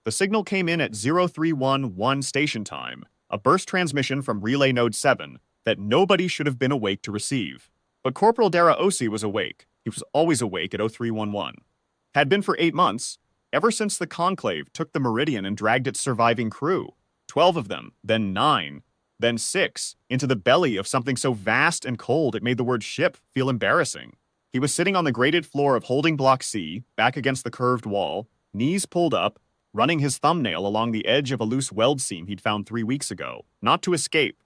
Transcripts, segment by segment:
The signal came in at 0311 station time, a burst transmission from Relay Node 7 that nobody should have been awake to receive. But Corporal Dara Osi was awake. He was always awake at 0311. Had been for 8 months, ever since the Conclave took the Meridian and dragged its surviving crew, 12 of them, then 9, then 6, into the belly of something so vast and cold it made the word ship feel embarrassing. He was sitting on the grated floor of Holding Block C, back against the curved wall, knees pulled up, running his thumbnail along the edge of a loose weld seam he'd found 3 weeks ago, not to escape.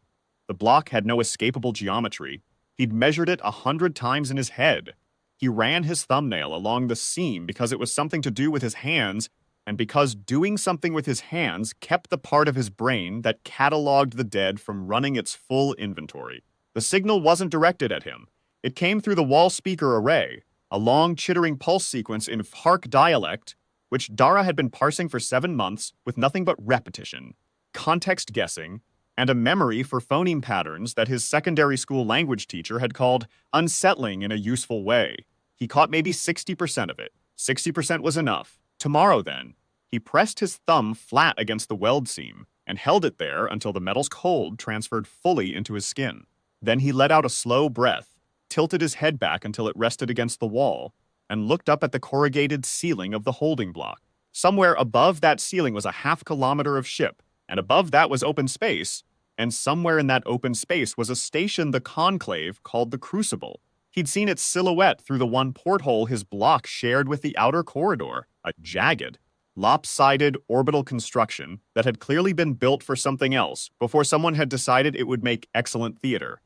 The block had no escapable geometry. He'd measured it 100 times in his head. He ran his thumbnail along the seam because it was something to do with his hands, and because doing something with his hands kept the part of his brain that cataloged the dead from running its full inventory. The signal wasn't directed at him. It came through the wall speaker array, a long chittering pulse sequence in Hark dialect, which Dara had been parsing for 7 months with nothing but repetition, context guessing, and a memory for phoneme patterns that his secondary school language teacher had called unsettling in a useful way. He caught maybe 60% of it. 60% was enough. Tomorrow, then. He pressed his thumb flat against the weld seam and held it there until the metal's cold transferred fully into his skin. Then he let out a slow breath, tilted his head back until it rested against the wall, and looked up at the corrugated ceiling of the holding block. Somewhere above that ceiling was a half-kilometer of ship, and above that was open space, and somewhere in that open space was a station the Conclave called the Crucible. He'd seen its silhouette through the one porthole his block shared with the outer corridor, a jagged, lopsided orbital construction that had clearly been built for something else before someone had decided it would make excellent theater.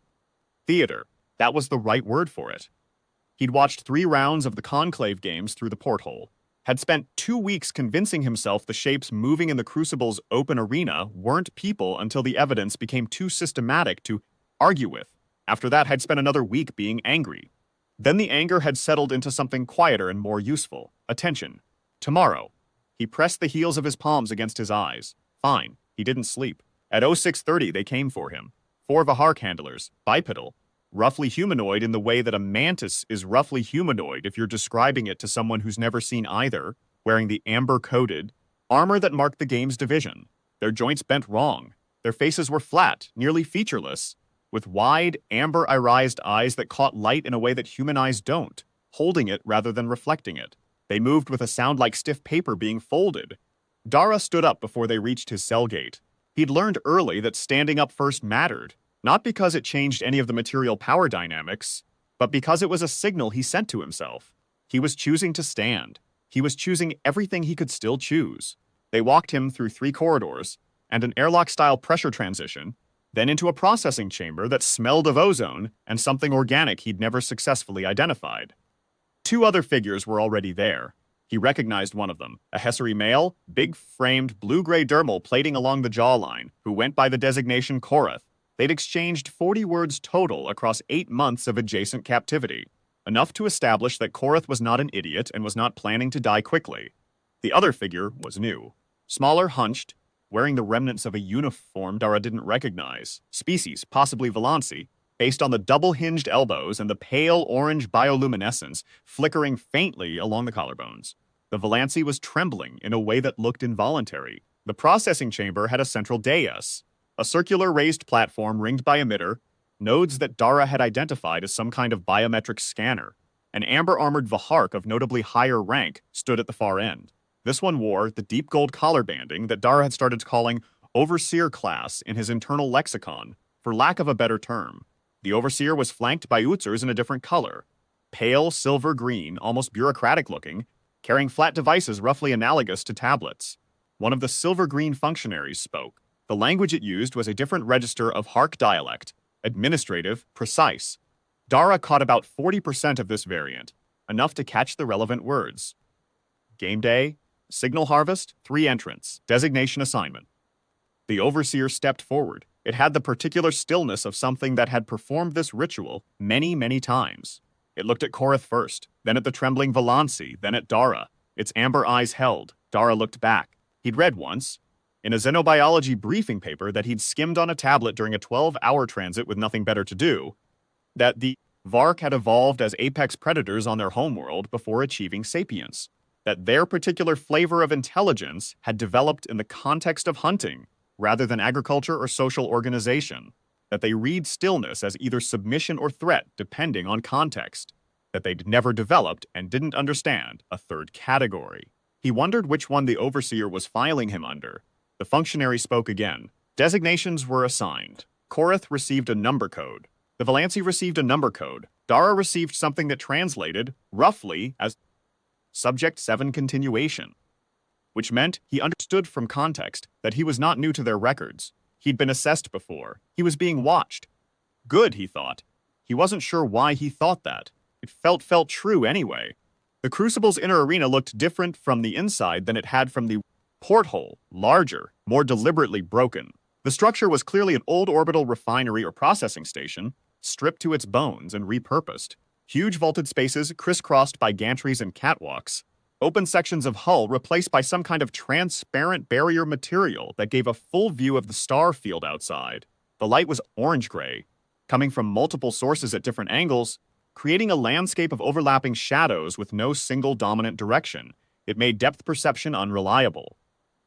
Theater, that was the right word for it. He'd watched 3 rounds of the Conclave games through the porthole, had spent 2 weeks convincing himself the shapes moving in the Crucible's open arena weren't people until the evidence became too systematic to argue with. After that, I'd spent another week being angry. Then the anger had settled into something quieter and more useful. Attention. Tomorrow. He pressed the heels of his palms against his eyes. Fine. He didn't sleep. At 0630, they came for him. 4 Vahark handlers, bipedal, roughly humanoid in the way that a mantis is roughly humanoid if you're describing it to someone who's never seen either, wearing the amber-coated armor that marked the game's division. Their joints bent wrong. Their faces were flat, nearly featureless, with wide, amber-irised eyes that caught light in a way that human eyes don't, holding it rather than reflecting it. They moved with a sound like stiff paper being folded. Dara stood up before they reached his cell gate. He'd learned early that standing up first mattered, not because it changed any of the material power dynamics, but because it was a signal he sent to himself. He was choosing to stand. He was choosing everything he could still choose. They walked him through 3 corridors and an airlock-style pressure transition, then into a processing chamber that smelled of ozone and something organic he'd never successfully identified. 2 other figures were already there. He recognized one of them, a Hessary male, big-framed, blue-gray dermal plating along the jawline, who went by the designation Korath. They'd exchanged 40 words total across 8 months of adjacent captivity, enough to establish that Korath was not an idiot and was not planning to die quickly. The other figure was new. Smaller, hunched, wearing the remnants of a uniform Dara didn't recognize, species, possibly Valanci, based on the double-hinged elbows and the pale orange bioluminescence flickering faintly along the collarbones. The Valanci was trembling in a way that looked involuntary. The processing chamber had a central dais, a circular raised platform ringed by emitter, nodes that Dara had identified as some kind of biometric scanner. An amber-armored Vahark of notably higher rank stood at the far end. This one wore the deep gold collar banding that Dara had started calling Overseer class in his internal lexicon, for lack of a better term. The Overseer was flanked by Utsers in a different color, pale silver green, almost bureaucratic-looking, carrying flat devices roughly analogous to tablets. One of the silver-green functionaries spoke. The language it used was a different register of Hark dialect, administrative, precise. Dara caught about 40% of this variant, enough to catch the relevant words. Game day, signal harvest, 3 entrants, designation assignment. The Overseer stepped forward. It had the particular stillness of something that had performed this ritual many, many times. It looked at Korath first, then at the trembling Valanci, then at Dara. Its amber eyes held. Dara looked back. He'd read once, in a xenobiology briefing paper that he'd skimmed on a tablet during a 12-hour transit with nothing better to do, that the Vark had evolved as apex predators on their homeworld before achieving sapience. that their particular flavor of intelligence had developed in the context of hunting rather than agriculture or social organization, that they read stillness as either submission or threat depending on context, that they'd never developed and didn't understand a third category. He wondered which one the overseer was filing him under. The functionary spoke again. Designations were assigned. Korath received a number code. The Valancy received a number code. Dara received something that translated, roughly, as Subject 7 Continuation, which meant he understood from context that he was not new to their records. He'd been assessed before. He was being watched. Good, he thought. He wasn't sure why he thought that. It felt true anyway. The Crucible's inner arena looked different from the inside than it had from the porthole, larger, more deliberately broken. The structure was clearly an old orbital refinery or processing station, stripped to its bones and repurposed. Huge vaulted spaces crisscrossed by gantries and catwalks. Open sections of hull replaced by some kind of transparent barrier material that gave a full view of the star field outside. The light was orange-gray, coming from multiple sources at different angles, creating a landscape of overlapping shadows with no single dominant direction. It made depth perception unreliable.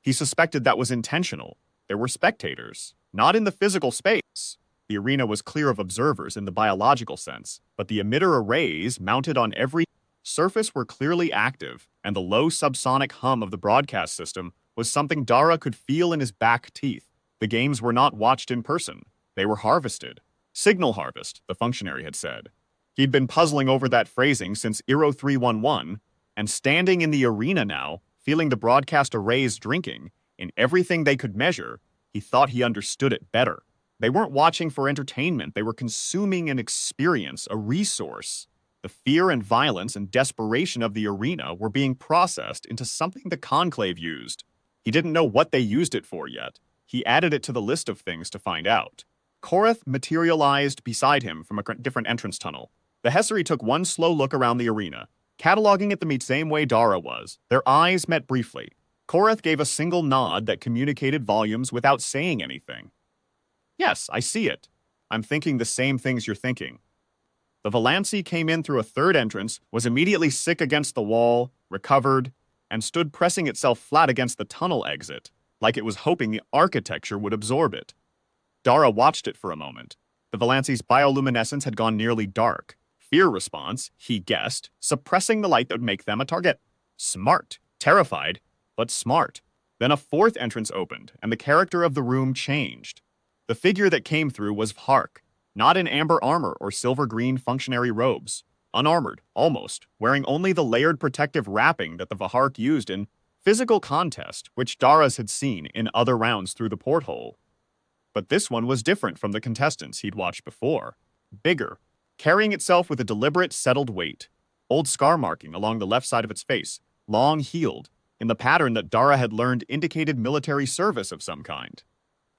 He suspected that was intentional. There were spectators, not in the physical space. The arena was clear of observers in the biological sense, but the emitter arrays mounted on every surface were clearly active, and the low subsonic hum of the broadcast system was something Dara could feel in his back teeth. The games were not watched in person. They were harvested. Signal harvest, the functionary had said. He'd been puzzling over that phrasing since Eero 311, and standing in the arena now, feeling the broadcast arrays drinking, in everything they could measure, he thought he understood it better. They weren't watching for entertainment, they were consuming an experience, a resource. The fear and violence and desperation of the arena were being processed into something the Conclave used. He didn't know what they used it for yet. He added it to the list of things to find out. Korath materialized beside him from a different entrance tunnel. The Hessary took one slow look around the arena, cataloging it the same way Dara was. Their eyes met briefly. Korath gave a single nod that communicated volumes without saying anything. Yes, I see it. I'm thinking the same things you're thinking. The Valancy came in through a third entrance, was immediately sick against the wall, recovered, and stood pressing itself flat against the tunnel exit, like it was hoping the architecture would absorb it. Dara watched it for a moment. The Valancy's bioluminescence had gone nearly dark. Fear response, he guessed, suppressing the light that would make them a target. Smart. Terrified, but smart. Then a fourth entrance opened, and the character of the room changed. The figure that came through was Hark, not in amber armor or silver-green functionary robes. Unarmored, almost, wearing only the layered protective wrapping that the Vahark used in physical contest, which Dara's had seen in other rounds through the porthole. But this one was different from the contestants he'd watched before. Bigger, carrying itself with a deliberate, settled weight. Old scar marking along the left side of its face, long healed, in the pattern that Dara had learned indicated military service of some kind.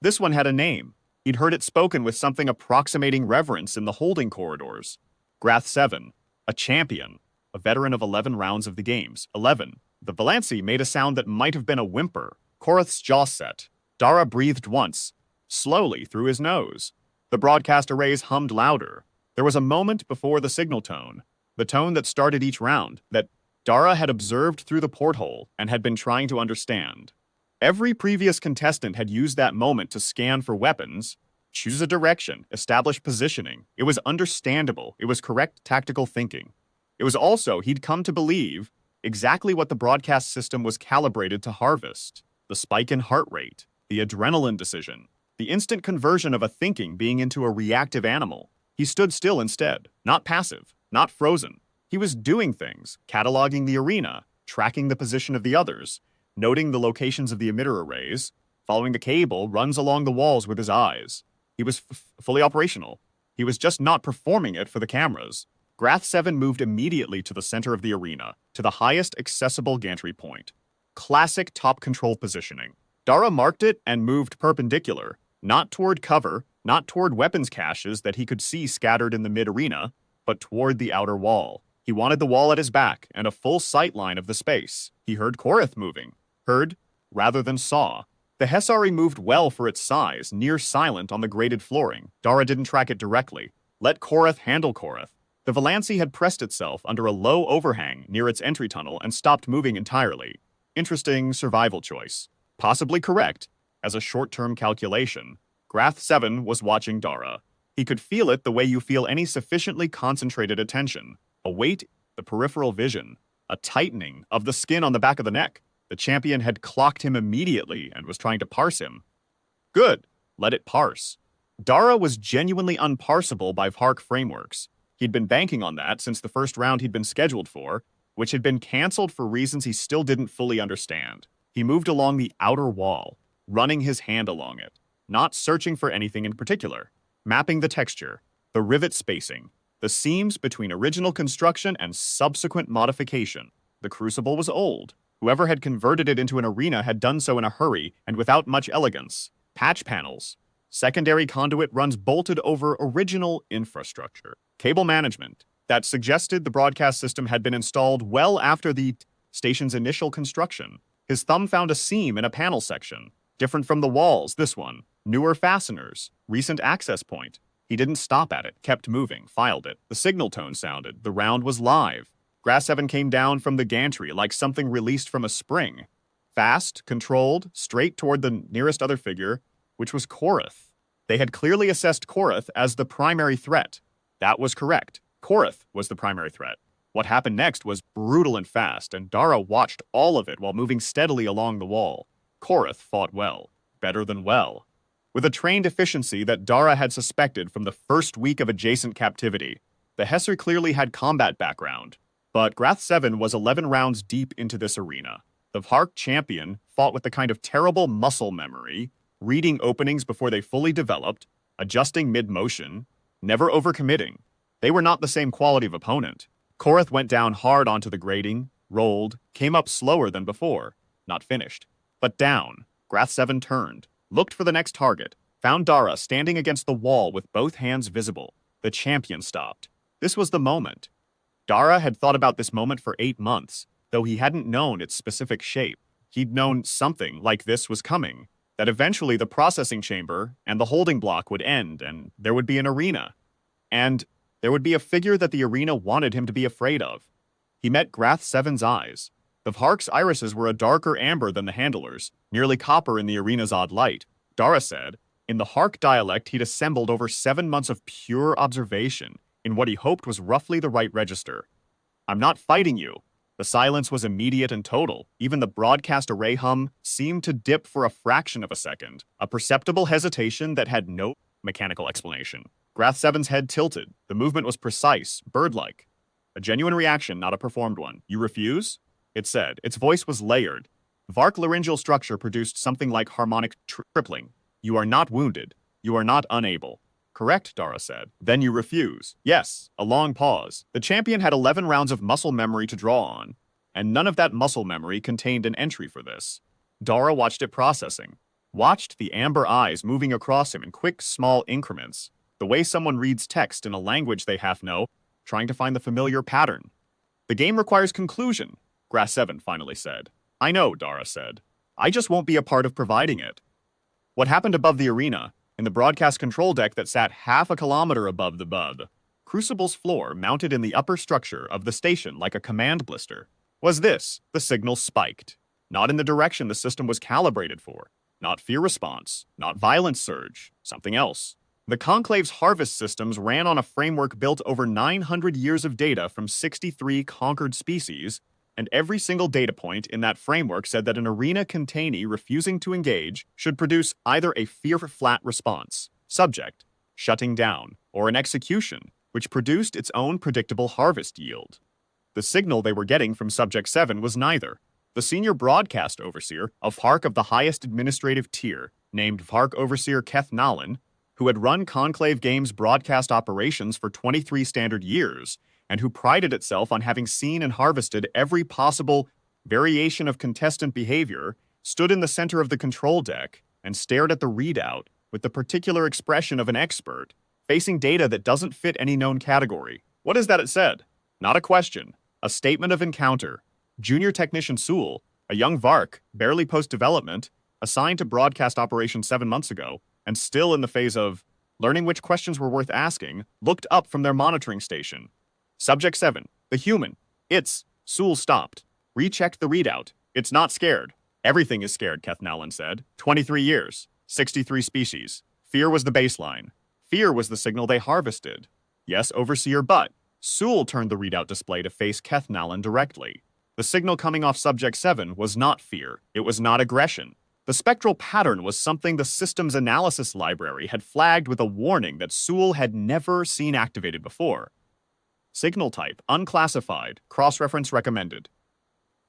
This one had a name. He'd heard it spoken with something approximating reverence in the holding corridors. Grath 7, a champion, a veteran of 11 rounds of the games. 11. The Valancy made a sound that might have been a whimper. Korath's jaw set. Dara breathed once, slowly through his nose. The broadcast arrays hummed louder. There was a moment before the signal tone, the tone that started each round, that Dara had observed through the porthole and had been trying to understand. Every previous contestant had used that moment to scan for weapons, choose a direction, establish positioning. It was understandable. It was correct tactical thinking. It was also, he'd come to believe, exactly what the broadcast system was calibrated to harvest. The spike in heart rate, the adrenaline decision, the instant conversion of a thinking being into a reactive animal. He stood still instead, not passive, not frozen. He was doing things, cataloging the arena, tracking the position of the others, noting the locations of the emitter arrays, following the cable runs along the walls with his eyes. He was fully operational. He was just not performing it for the cameras. Grath 7 moved immediately to the center of the arena, to the highest accessible gantry point. Classic top control positioning. Dara marked it and moved perpendicular, not toward cover, not toward weapons caches that he could see scattered in the mid-arena, but toward the outer wall. He wanted the wall at his back and a full sight line of the space. He heard Korath moving. Heard, rather than saw. The Hessari moved well for its size, near silent on the graded flooring. Dara didn't track it directly. Let Korath handle Korath. The Valancy had pressed itself under a low overhang near its entry tunnel and stopped moving entirely. Interesting survival choice. Possibly correct. As a short-term calculation, Grath 7 was watching Dara. He could feel it the way you feel any sufficiently concentrated attention. A weight, the peripheral vision, a tightening of the skin on the back of the neck. The champion had clocked him immediately and was trying to parse him. Good. Let it parse. Dara was genuinely unparsable by Vark frameworks. He'd been banking on that since the first round he'd been scheduled for, which had been cancelled for reasons he still didn't fully understand. He moved along the outer wall, running his hand along it, not searching for anything in particular, mapping the texture, the rivet spacing, the seams between original construction and subsequent modification. The crucible was old. Whoever had converted it into an arena had done so in a hurry and without much elegance. Patch panels. Secondary conduit runs bolted over original infrastructure. Cable management that suggested the broadcast system had been installed well after the station's initial construction. His thumb found a seam in a panel section. Different from the walls, this one. Newer fasteners. Recent access point. He didn't stop at it, kept moving, filed it. The signal tone sounded. The round was live. Grass 7 came down from the gantry like something released from a spring. Fast, controlled, straight toward the nearest other figure, which was Korath. They had clearly assessed Korath as the primary threat. That was correct. Korath was the primary threat. What happened next was brutal and fast, and Dara watched all of it while moving steadily along the wall. Korath fought well. Better than well. With a trained efficiency that Dara had suspected from the first week of adjacent captivity. The Hesser clearly had combat background, but Grath 7 was 11 rounds deep into this arena. The Vark champion fought with the kind of terrible muscle memory, reading openings before they fully developed, adjusting mid-motion, never overcommitting. They were not the same quality of opponent. Korath went down hard onto the grating, rolled, came up slower than before. Not finished, but down. Grath 7 turned, looked for the next target, found Dara standing against the wall with both hands visible. The champion stopped. This was the moment. Dara had thought about this moment for 8 months, though he hadn't known its specific shape. He'd known something like this was coming, that eventually the processing chamber and the holding block would end, and there would be an arena. And there would be a figure that the arena wanted him to be afraid of. He met Grath 7's eyes. The Vark's irises were a darker amber than the handlers, nearly copper in the arena's odd light. Dara said, in the Hark dialect he'd assembled over 7 months of pure observation, in what he hoped was roughly the right register. I'm not fighting you. The silence was immediate and total. Even the broadcast array hum seemed to dip for a fraction of a second, a perceptible hesitation that had no mechanical explanation. Grath 7's head tilted. The movement was precise, bird-like. A genuine reaction, not a performed one. You refuse? It said. Its voice was layered. Vark laryngeal structure produced something like harmonic tripling. You are not wounded. You are not unable. Correct, Dara said. Then you refuse. Yes, a long pause. The champion had 11 rounds of muscle memory to draw on, and none of that muscle memory contained an entry for this. Dara watched it processing. Watched the amber eyes moving across him in quick, small increments. The way someone reads text in a language they half know, trying to find the familiar pattern. The game requires conclusion, Grass 7 finally said. I know, Dara said. I just won't be a part of providing it. What happened above the arena, in the broadcast control deck that sat half a kilometer above the bud, Crucible's floor mounted in the upper structure of the station like a command blister, was this: the signal spiked. Not in the direction the system was calibrated for. Not fear response, not violence surge, something else. The Conclave's harvest systems ran on a framework built over 900 years of data from 63 conquered species, and every single data point in that framework said that an arena containee refusing to engage should produce either a fear-flat response, subject, shutting down, or an execution, which produced its own predictable harvest yield. The signal they were getting from Subject 7 was neither. The senior broadcast overseer, a Vark of the highest administrative tier, named Vark Overseer Keth Nalin, who had run Conclave Games' broadcast operations for 23 standard years, and who prided itself on having seen and harvested every possible variation of contestant behavior, stood in the center of the control deck and stared at the readout with the particular expression of an expert, facing data that doesn't fit any known category. What is that it said? Not a question. A statement of encounter. Junior Technician Sewell, a young Vark, barely post-development, assigned to broadcast operations 7 months ago, and still in the phase of learning which questions were worth asking, looked up from their monitoring station. Subject 7. The human. It's. Sewell stopped. Rechecked the readout. It's not scared. Everything is scared, Kethnalen said. 23 years. 63 species. Fear was the baseline. Fear was the signal they harvested. Yes, Overseer, but. Sewell turned the readout display to face Kethnalen directly. The signal coming off Subject 7 was not fear. It was not aggression. The spectral pattern was something the systems analysis library had flagged with a warning that Sewell had never seen activated before. Signal type, unclassified, cross-reference recommended.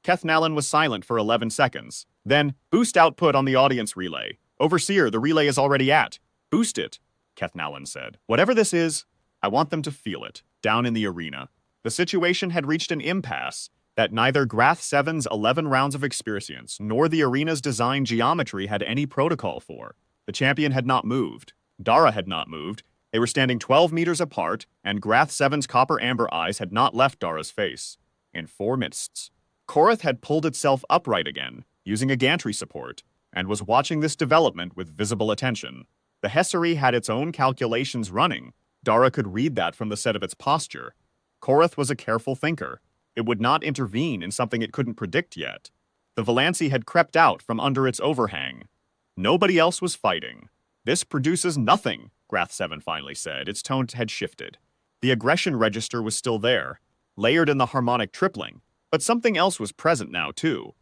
Kethnalen was silent for 11 seconds. Then, boost output on the audience relay. Overseer, the relay is already at. Boost it, Kethnalen said. Whatever this is, I want them to feel it, down in the arena. The situation had reached an impasse that neither Grath 7's 11 rounds of experience nor the arena's design geometry had any protocol for. The champion had not moved. Dara had not moved. They were standing 12 meters apart, and Grath 7's copper amber eyes had not left Dara's face. In 4 mists. Korath had pulled itself upright again, using a gantry support, and was watching this development with visible attention. The Hessary had its own calculations running. Dara could read that from the set of its posture. Korath was a careful thinker. It would not intervene in something it couldn't predict yet. The Valancy had crept out from under its overhang. Nobody else was fighting. This produces nothing, Grath 7 finally said. Its tone had shifted. The aggression register was still there, layered in the harmonic tripling, but something else was present now, too.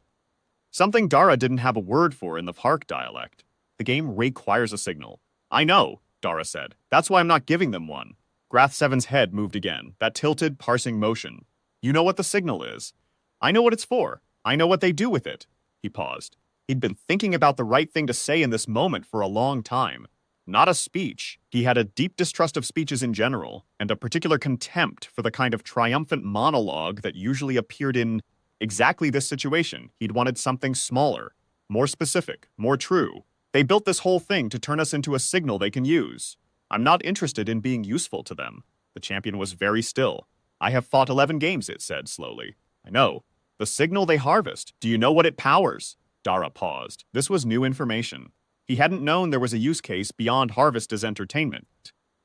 Something Dara didn't have a word for in the Park dialect. The game requires a signal. I know, Dara said. That's why I'm not giving them one. Grath 7's head moved again, that tilted, parsing motion. You know what the signal is. I know what it's for. I know what they do with it. He paused. He'd been thinking about the right thing to say in this moment for a long time. Not a speech. He had a deep distrust of speeches in general, and a particular contempt for the kind of triumphant monologue that usually appeared in exactly this situation. He'd wanted something smaller, more specific, more true. They built this whole thing to turn us into a signal they can use. I'm not interested in being useful to them. The champion was very still. I have fought 11 games, it said slowly. I know. The signal they harvest. Do you know what it powers? Dara paused. This was new information. He hadn't known there was a use case beyond harvest as entertainment.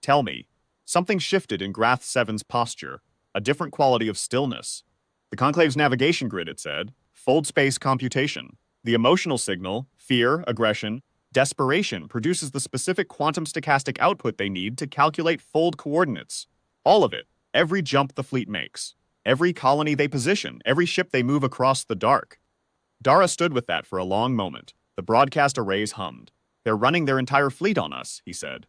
Tell me. Something shifted in Grath 7's posture. A different quality of stillness. The Conclave's navigation grid, it said. Fold space computation. The emotional signal, fear, aggression, desperation, produces the specific quantum stochastic output they need to calculate fold coordinates. All of it. Every jump the fleet makes. Every colony they position. Every ship they move across the dark. Dara stood with that for a long moment. The broadcast arrays hummed. They're running their entire fleet on us, he said.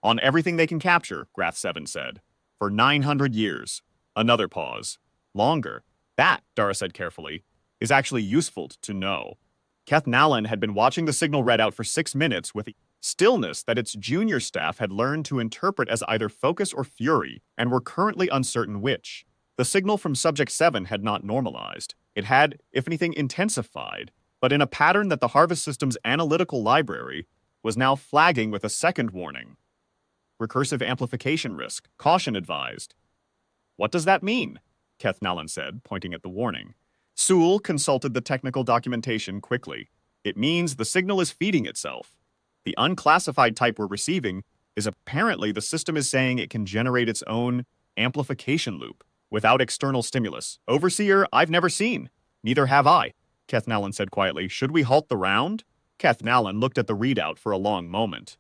On everything they can capture, Grath 7 said. For 900 years. Another pause. Longer. That, Dara said carefully, is actually useful to know. Kethnalen had been watching the signal read out for 6 minutes with stillness that its junior staff had learned to interpret as either focus or fury, and were currently uncertain which. The signal from Subject 7 had not normalized. It had, if anything, intensified, but in a pattern that the Harvest System's analytical library was now flagging with a second warning. Recursive amplification risk. Caution advised. What does that mean? Kethnalen said, pointing at the warning. Sewell consulted the technical documentation quickly. It means the signal is feeding itself. The unclassified type we're receiving is apparently the system is saying it can generate its own amplification loop without external stimulus. Overseer, I've never seen. Neither have I, Kethnalen said quietly. Should we halt the round? Kethnalen looked at the readout for a long moment.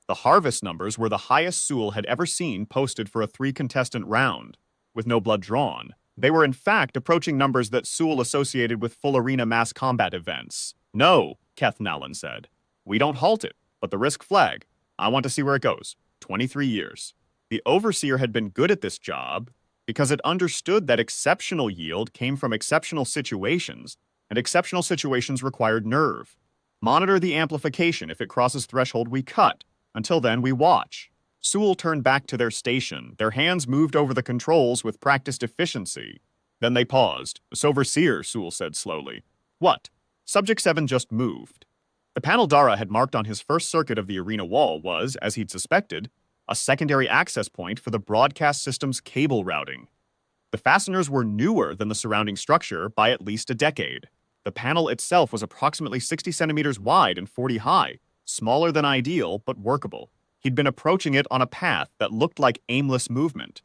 The harvest numbers were the highest Sewell had ever seen posted for a 3-contestant round, with no blood drawn. They were in fact approaching numbers that Sewell associated with full arena mass combat events. No, Kethnalen said. We don't halt it, but the risk flag. I want to see where it goes. 23 years. The Overseer had been good at this job because it understood that exceptional yield came from exceptional situations, and exceptional situations required nerve. Monitor the amplification. If it crosses threshold, we cut. Until then, we watch. Sewell turned back to their station. Their hands moved over the controls with practiced efficiency. Then they paused. Overseer, Sewell said slowly. What? Subject 7 just moved. The panel Dara had marked on his first circuit of the arena wall was, as he'd suspected, a secondary access point for the broadcast system's cable routing. The fasteners were newer than the surrounding structure by at least a decade. The panel itself was approximately 60 centimeters wide and 40 high, smaller than ideal, but workable. He'd been approaching it on a path that looked like aimless movement.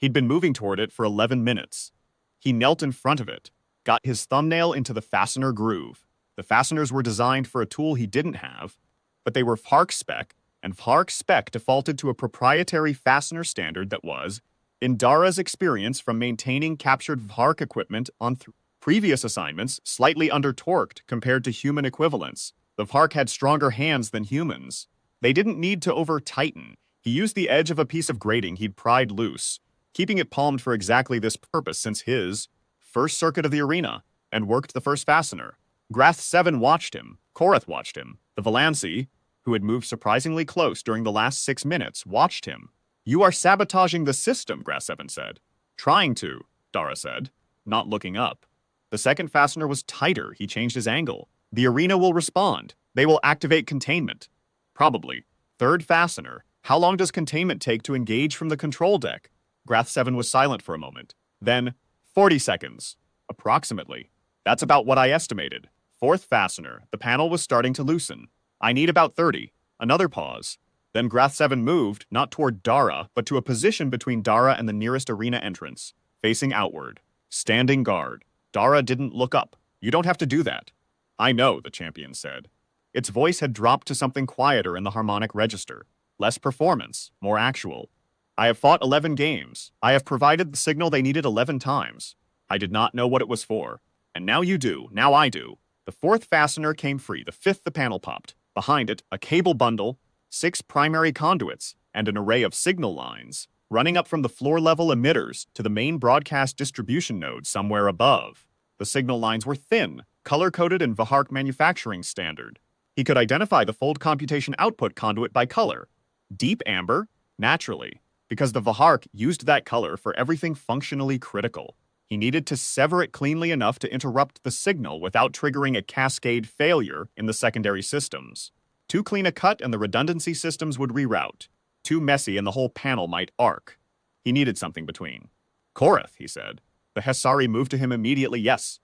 He'd been moving toward it for 11 minutes. He knelt in front of it, got his thumbnail into the fastener groove. The fasteners were designed for a tool he didn't have, but they were Vark spec, and Vark spec defaulted to a proprietary fastener standard that was, in Dara's experience from maintaining captured Vark equipment on previous assignments, slightly under-torqued compared to human equivalents. The Vark had stronger hands than humans. They didn't need to over-tighten. He used the edge of a piece of grating he'd pried loose, keeping it palmed for exactly this purpose since his first circuit of the arena, and worked the first fastener. Grath 7 watched him. Korath watched him. The Valancy, who had moved surprisingly close during the last 6 minutes, watched him. "You are sabotaging the system," Grath 7 said. "Trying to," Dara said, not looking up. The second fastener was tighter. He changed his angle. "The arena will respond. They will activate containment." "Probably." Third fastener. "How long does containment take to engage from the control deck?" Grath 7 was silent for a moment. Then, 40 seconds. "Approximately." "That's about what I estimated." Fourth fastener. The panel was starting to loosen. "I need about 30. Another pause. Then Grath 7 moved, not toward Dara, but to a position between Dara and the nearest arena entrance, facing outward. Standing guard. Dara didn't look up. "You don't have to do that." "I know," the champion said. Its voice had dropped to something quieter in the harmonic register. Less performance, more actual. "I have fought 11 games. I have provided the signal they needed 11 times. I did not know what it was for. And now you do. Now I do." The fourth fastener came free. The fifth, the panel popped. Behind it, a cable bundle, 6 primary conduits, and an array of signal lines, running up from the floor-level emitters to the main broadcast distribution node somewhere above. The signal lines were thin, color-coded in Vahark manufacturing standard. He could identify the fold computation output conduit by color. Deep amber? Naturally, because the Vahark used that color for everything functionally critical. He needed to sever it cleanly enough to interrupt the signal without triggering a cascade failure in the secondary systems. Too clean a cut and the redundancy systems would reroute. Too messy and the whole panel might arc. He needed something between. "Korath," he said. The Hessari moved to him immediately. "Yes."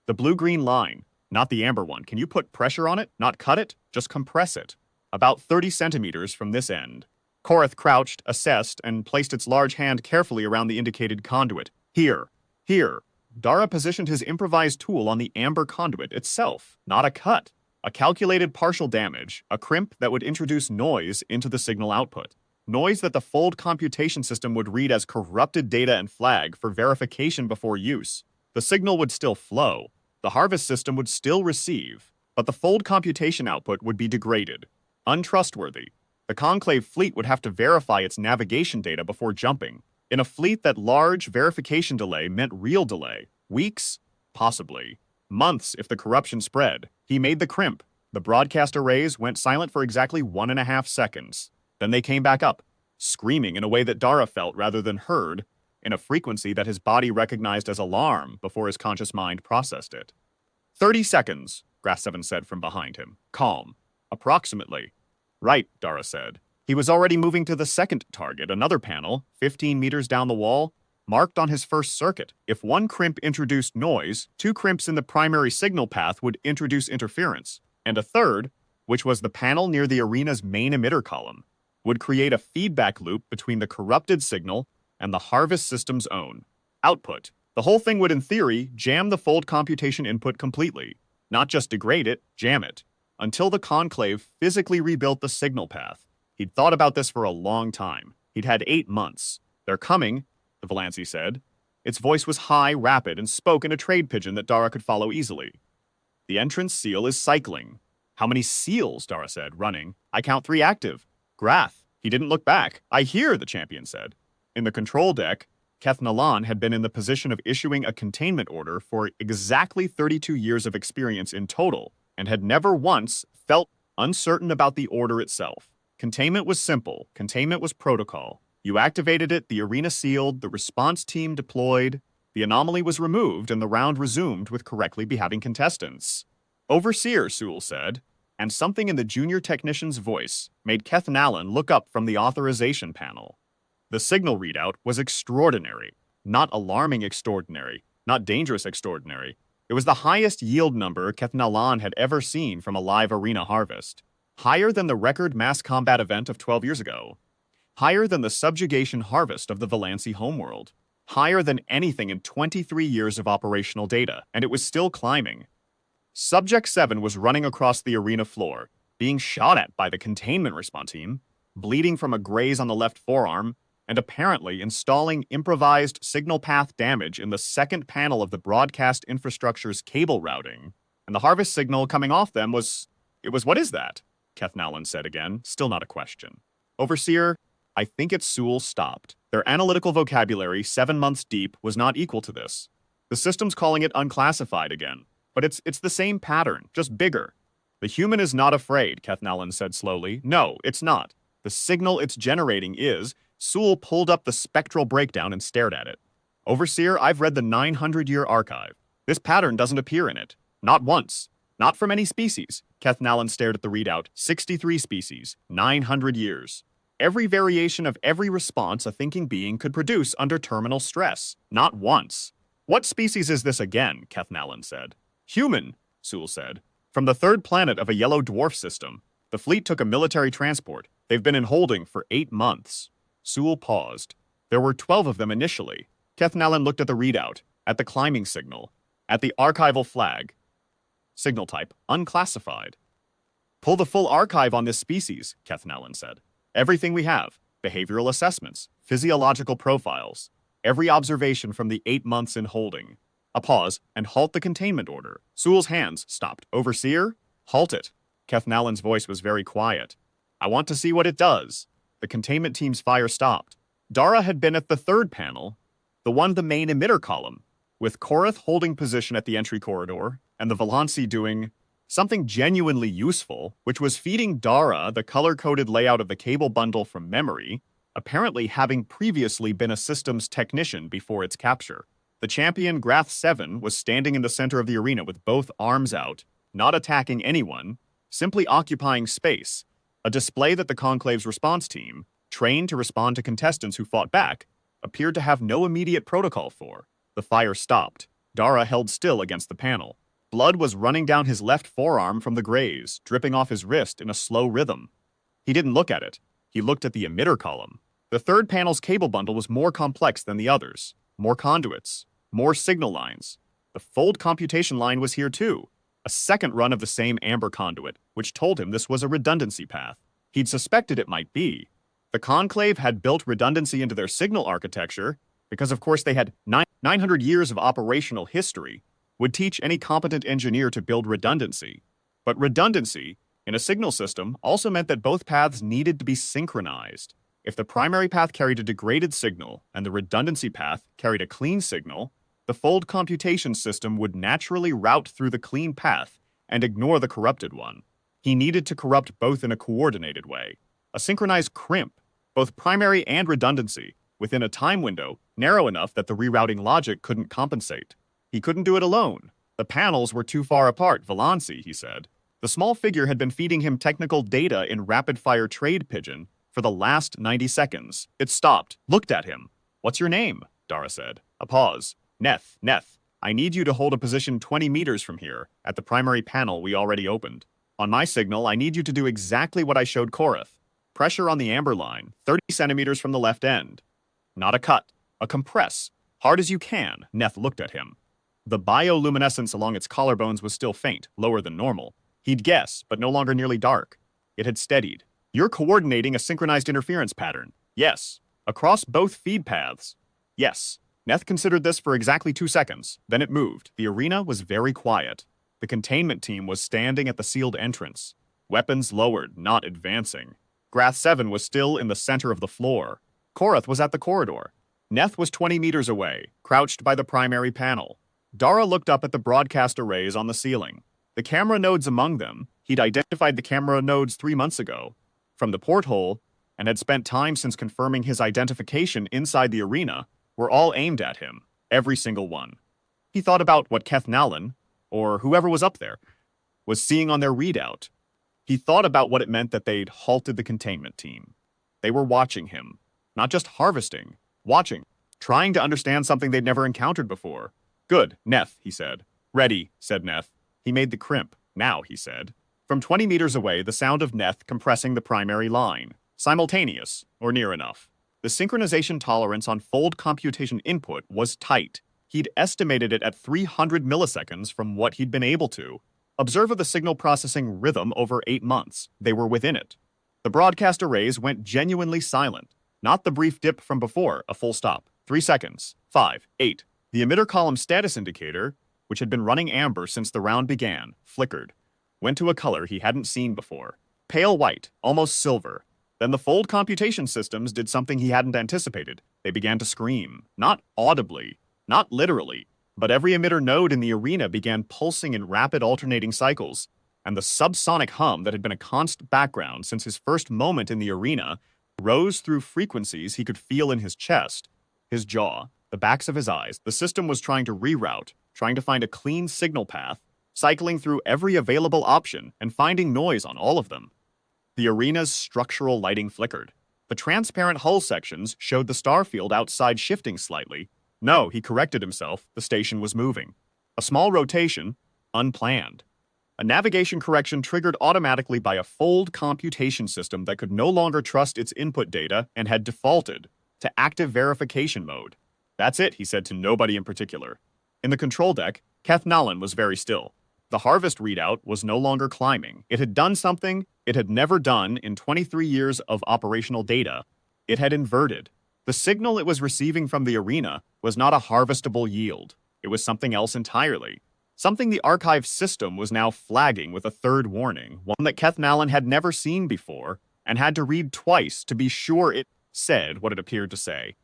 "The blue-green line, not the amber one. Can you put pressure on it? Not cut it? Just compress it. About 30 centimeters from this end." Korath crouched, assessed, and placed its large hand carefully around the indicated conduit. "Here. Here." Dara positioned his improvised tool on the amber conduit itself, not a cut. A calculated partial damage, a crimp that would introduce noise into the signal output. Noise that the fold computation system would read as corrupted data and flag for verification before use. The signal would still flow. The harvest system would still receive, but the fold computation output would be degraded. Untrustworthy. The Conclave fleet would have to verify its navigation data before jumping. In a fleet, that large verification delay meant real delay. Weeks? Possibly. Months if the corruption spread. He made the crimp. The broadcast arrays went silent for exactly 1.5 seconds. Then they came back up, screaming in a way that Dara felt rather than heard, in a frequency that his body recognized as alarm before his conscious mind processed it. 30 seconds, Grath 7 said from behind him. Calm. Approximately. Right, Dara said. He was already moving to the second target, another panel, 15 meters down the wall, marked on his first circuit. If one crimp introduced noise, 2 crimps in the primary signal path would introduce interference, and a third, which was the panel near the arena's main emitter column, would create a feedback loop between the corrupted signal and the harvest system's own output. The whole thing would, in theory, jam the fold computation input completely. Not just degrade it, jam it. Until the Conclave physically rebuilt the signal path. He'd thought about this for a long time. He'd had 8 months. "They're coming," the Valancy said. Its voice was high, rapid, and spoke in a trade pidgin that Dara could follow easily. "The entrance seal is cycling." "How many seals?" Dara said, running. "I count 3 active." "Grath." He didn't look back. "I hear," the champion said. In the control deck, Keth Nalan had been in the position of issuing a containment order for exactly 32 years of experience in total, and had never once felt uncertain about the order itself. Containment was simple. Containment was protocol. You activated it, the arena sealed, the response team deployed, the anomaly was removed, and the round resumed with correctly behaving contestants. "Overseer," Sewell said, and something in the junior technician's voice made Keth Nalan look up from the authorization panel. The signal readout was extraordinary. Not alarming extraordinary, not dangerous extraordinary. It was the highest yield number Keth Nalan had ever seen from a live arena harvest. Higher than the record mass combat event of 12 years ago. Higher than the subjugation harvest of the Valancy homeworld. Higher than anything in 23 years of operational data, and it was still climbing. Subject 7 was running across the arena floor, being shot at by the containment response team, bleeding from a graze on the left forearm, and apparently installing improvised signal path damage in the second panel of the broadcast infrastructure's cable routing. And the harvest signal coming off them was... what is that? Kethnalen said again, still not a question. Overseer, I think it's Sewell stopped. Their analytical vocabulary, 7 months deep, was not equal to this. The system's calling it unclassified again, but it's the same pattern, just bigger. The human is not afraid, Kethnalen said slowly. No, it's not. The signal it's generating is... Sewell pulled up the spectral breakdown and stared at it. Overseer, I've read the 900-year archive. This pattern doesn't appear in it. Not once. Not from any species. Kethnalen stared at the readout. 63 species. 900 years. Every variation of every response a thinking being could produce under terminal stress. Not once. What species is this again? Kethnalen said. Human, Sewell said. From the third planet of a yellow dwarf system. The fleet took a military transport. They've been in holding for 8 months. Sewell paused. There were 12 of them initially. Kethnalen looked at the readout, at the climbing signal, at the archival flag. Signal type, unclassified. Pull the full archive on this species, Kethnalen said. Everything we have, behavioral assessments, physiological profiles, every observation from the 8 months in holding. A pause, and halt the containment order. Sewell's hands stopped. Overseer, halt it. Kethnalen's voice was very quiet. I want to see what it does. The containment team's fire stopped. Dara had been at the third panel, the one the main emitter column, with Korath holding position at the entry corridor, and the Valancy doing something genuinely useful, which was feeding Dara the color-coded layout of the cable bundle from memory, apparently having previously been a systems technician before its capture. The champion Grath 7 was standing in the center of the arena with both arms out, not attacking anyone, simply occupying space, a display that the Conclave's response team, trained to respond to contestants who fought back, appeared to have no immediate protocol for. The fire stopped. Dara held still against the panel. Blood was running down his left forearm from the graze, dripping off his wrist in a slow rhythm. He didn't look at it. He looked at the emitter column. The third panel's cable bundle was more complex than the others. More conduits. More signal lines. The fold computation line was here too. A second run of the same amber conduit, which told him this was a redundancy path. He'd suspected it might be. The Conclave had built redundancy into their signal architecture because, of course, they had 900 years of operational history, would teach any competent engineer to build redundancy. But redundancy, in a signal system, also meant that both paths needed to be synchronized. If the primary path carried a degraded signal and the redundancy path carried a clean signal, the fold computation system would naturally route through the clean path and ignore the corrupted one. He needed to corrupt both in a coordinated way. A synchronized crimp, both primary and redundancy, within a time window narrow enough that the rerouting logic couldn't compensate. He couldn't do it alone. The panels were too far apart, Valancy, he said. The small figure had been feeding him technical data in rapid-fire trade pigeon for the last 90 seconds. It stopped, looked at him. What's your name? Dara said. A pause. Neth, I need you to hold a position 20 meters from here, at the primary panel we already opened. On my signal, I need you to do exactly what I showed Korath. Pressure on the amber line, 30 centimeters from the left end. Not a cut, a compress. Hard as you can, Neth looked at him. The bioluminescence along its collarbones was still faint, lower than normal. He'd guess, but no longer nearly dark. It had steadied. You're coordinating a synchronized interference pattern. Yes. Across both feed paths. Yes. Neth considered this for exactly 2 seconds. Then it moved. The arena was very quiet. The containment team was standing at the sealed entrance. Weapons lowered, not advancing. Grath 7 was still in the center of the floor. Korath was at the corridor. Neth was 20 meters away, crouched by the primary panel. Dara looked up at the broadcast arrays on the ceiling. The camera nodes among them, he'd identified the camera nodes 3 months ago, from the porthole, and had spent time since confirming his identification inside the arena, were all aimed at him, every single one. He thought about what Kethnalen, or whoever was up there, was seeing on their readout. He thought about what it meant that they'd halted the containment team. They were watching him, not just harvesting, watching, trying to understand something they'd never encountered before. Good, Neth, he said. Ready, said Neth. He made the crimp. Now, he said. From 20 meters away, the sound of Neth compressing the primary line. Simultaneous, or near enough. The synchronization tolerance on fold computation input was tight. He'd estimated it at 300 milliseconds from what he'd been able to observe of the signal processing rhythm over 8 months. They were within it. The broadcast arrays went genuinely silent. Not the brief dip from before, a full stop. 3 seconds. 5, 8. The emitter column status indicator, which had been running amber since the round began, flickered. Went to a color he hadn't seen before. Pale white, almost silver. Then the fold computation systems did something he hadn't anticipated. They began to scream. Not audibly, not literally, but every emitter node in the arena began pulsing in rapid alternating cycles, and the subsonic hum that had been a constant background since his first moment in the arena rose through frequencies he could feel in his chest, his jaw, the backs of his eyes. The system was trying to reroute, trying to find a clean signal path, cycling through every available option and finding noise on all of them. The arena's structural lighting flickered. The transparent hull sections showed the star field outside shifting slightly. No, he corrected himself, the station was moving. A small rotation, unplanned. A navigation correction triggered automatically by a fold computation system that could no longer trust its input data and had defaulted to active verification mode. That's it, he said to nobody in particular. In the control deck, Keth Nolan was very still. The harvest readout was no longer climbing. It had done something it had never done in 23 years of operational data. It had inverted. The signal it was receiving from the arena was not a harvestable yield. It was something else entirely. Something the archive system was now flagging with a third warning, one that Keth Nolan had never seen before and had to read twice to be sure it said what it appeared to say.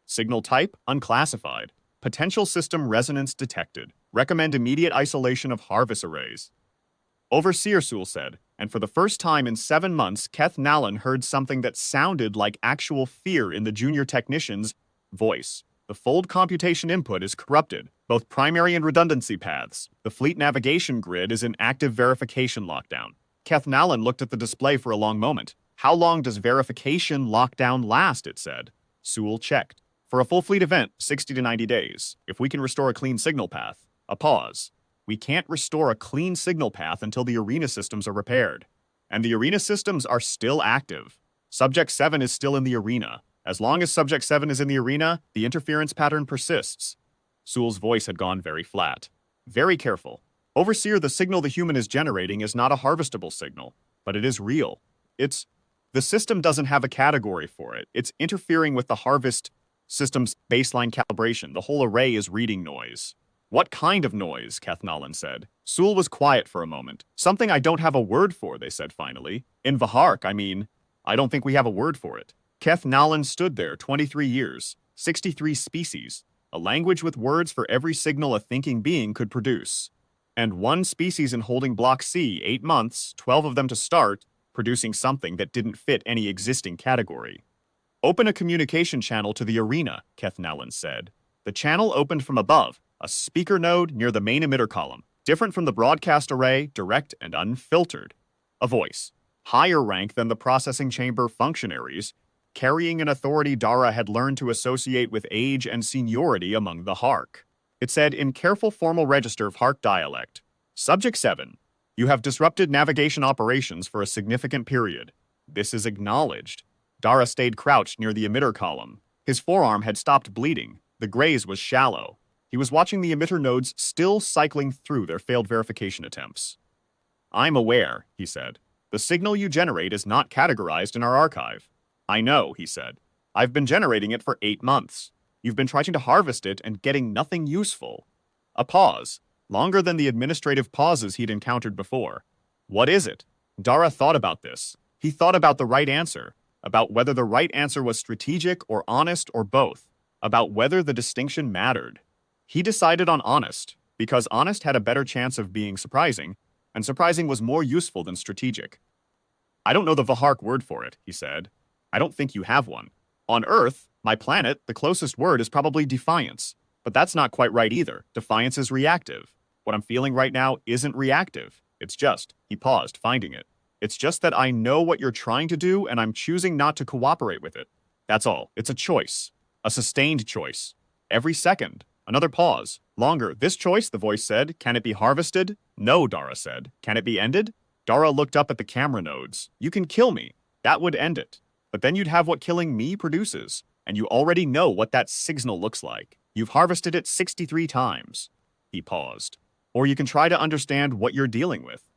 Signal type, unclassified. Potential system resonance detected. Recommend immediate isolation of harvest arrays. Overseer Sewell said, and for the first time in 7 months, Keth Nolan heard something that sounded like actual fear in the junior technician's voice. The fold computation input is corrupted, both primary and redundancy paths. The fleet navigation grid is in active verification lockdown. Keth Nolan looked at the display for a long moment. How long does verification lockdown last, it said. Sewell checked. For a full fleet event, 60 to 90 days. If we can restore a clean signal path. A pause. We can't restore a clean signal path until the arena systems are repaired. And the arena systems are still active. Subject 7 is still in the arena. As long as Subject 7 is in the arena, the interference pattern persists. Sewell's voice had gone very flat. Very careful. Overseer, the signal the human is generating is not a harvestable signal, but it is real. The system doesn't have a category for it. It's interfering with the harvest system's baseline calibration. The whole array is reading noise. What kind of noise? Keth Nolan said. Sewell was quiet for a moment. Something I don't have a word for, they said finally. In Vahark, I don't think we have a word for it. Keth Nolan stood there 23 years, 63 species, a language with words for every signal a thinking being could produce. And one species in holding Block C, 8 months, 12 of them to start, producing something that didn't fit any existing category. Open a communication channel to the arena, Keth Nolan said. The channel opened from above, a speaker node near the main emitter column, different from the broadcast array, direct and unfiltered. A voice, higher rank than the processing chamber functionaries, carrying an authority Dara had learned to associate with age and seniority among the Hark. It said in careful formal register of Hark dialect, Subject 7, you have disrupted navigation operations for a significant period. This is acknowledged. Dara stayed crouched near the emitter column. His forearm had stopped bleeding. The graze was shallow. He was watching the emitter nodes still cycling through their failed verification attempts. I'm aware, he said. The signal you generate is not categorized in our archive. I know, he said. I've been generating it for 8 months. You've been trying to harvest it and getting nothing useful. A pause, longer than the administrative pauses he'd encountered before. What is it? Dara thought about this. He thought about the right answer, about whether the right answer was strategic or honest or both, about whether the distinction mattered. He decided on honest, because honest had a better chance of being surprising, and surprising was more useful than strategic. I don't know the Vahark word for it, he said. I don't think you have one. On Earth, my planet, the closest word is probably defiance. But that's not quite right either. Defiance is reactive. What I'm feeling right now isn't reactive. It's just, he paused, finding it. It's just that I know what you're trying to do and I'm choosing not to cooperate with it. That's all. It's a choice. A sustained choice. Every second. Another pause. Longer. This choice, the voice said. Can it be harvested? No, Dara said. Can it be ended? Dara looked up at the camera nodes. You can kill me. That would end it. But then you'd have what killing me produces, and you already know what that signal looks like. You've harvested it 63 times. He paused. Or you can try to understand what you're dealing with.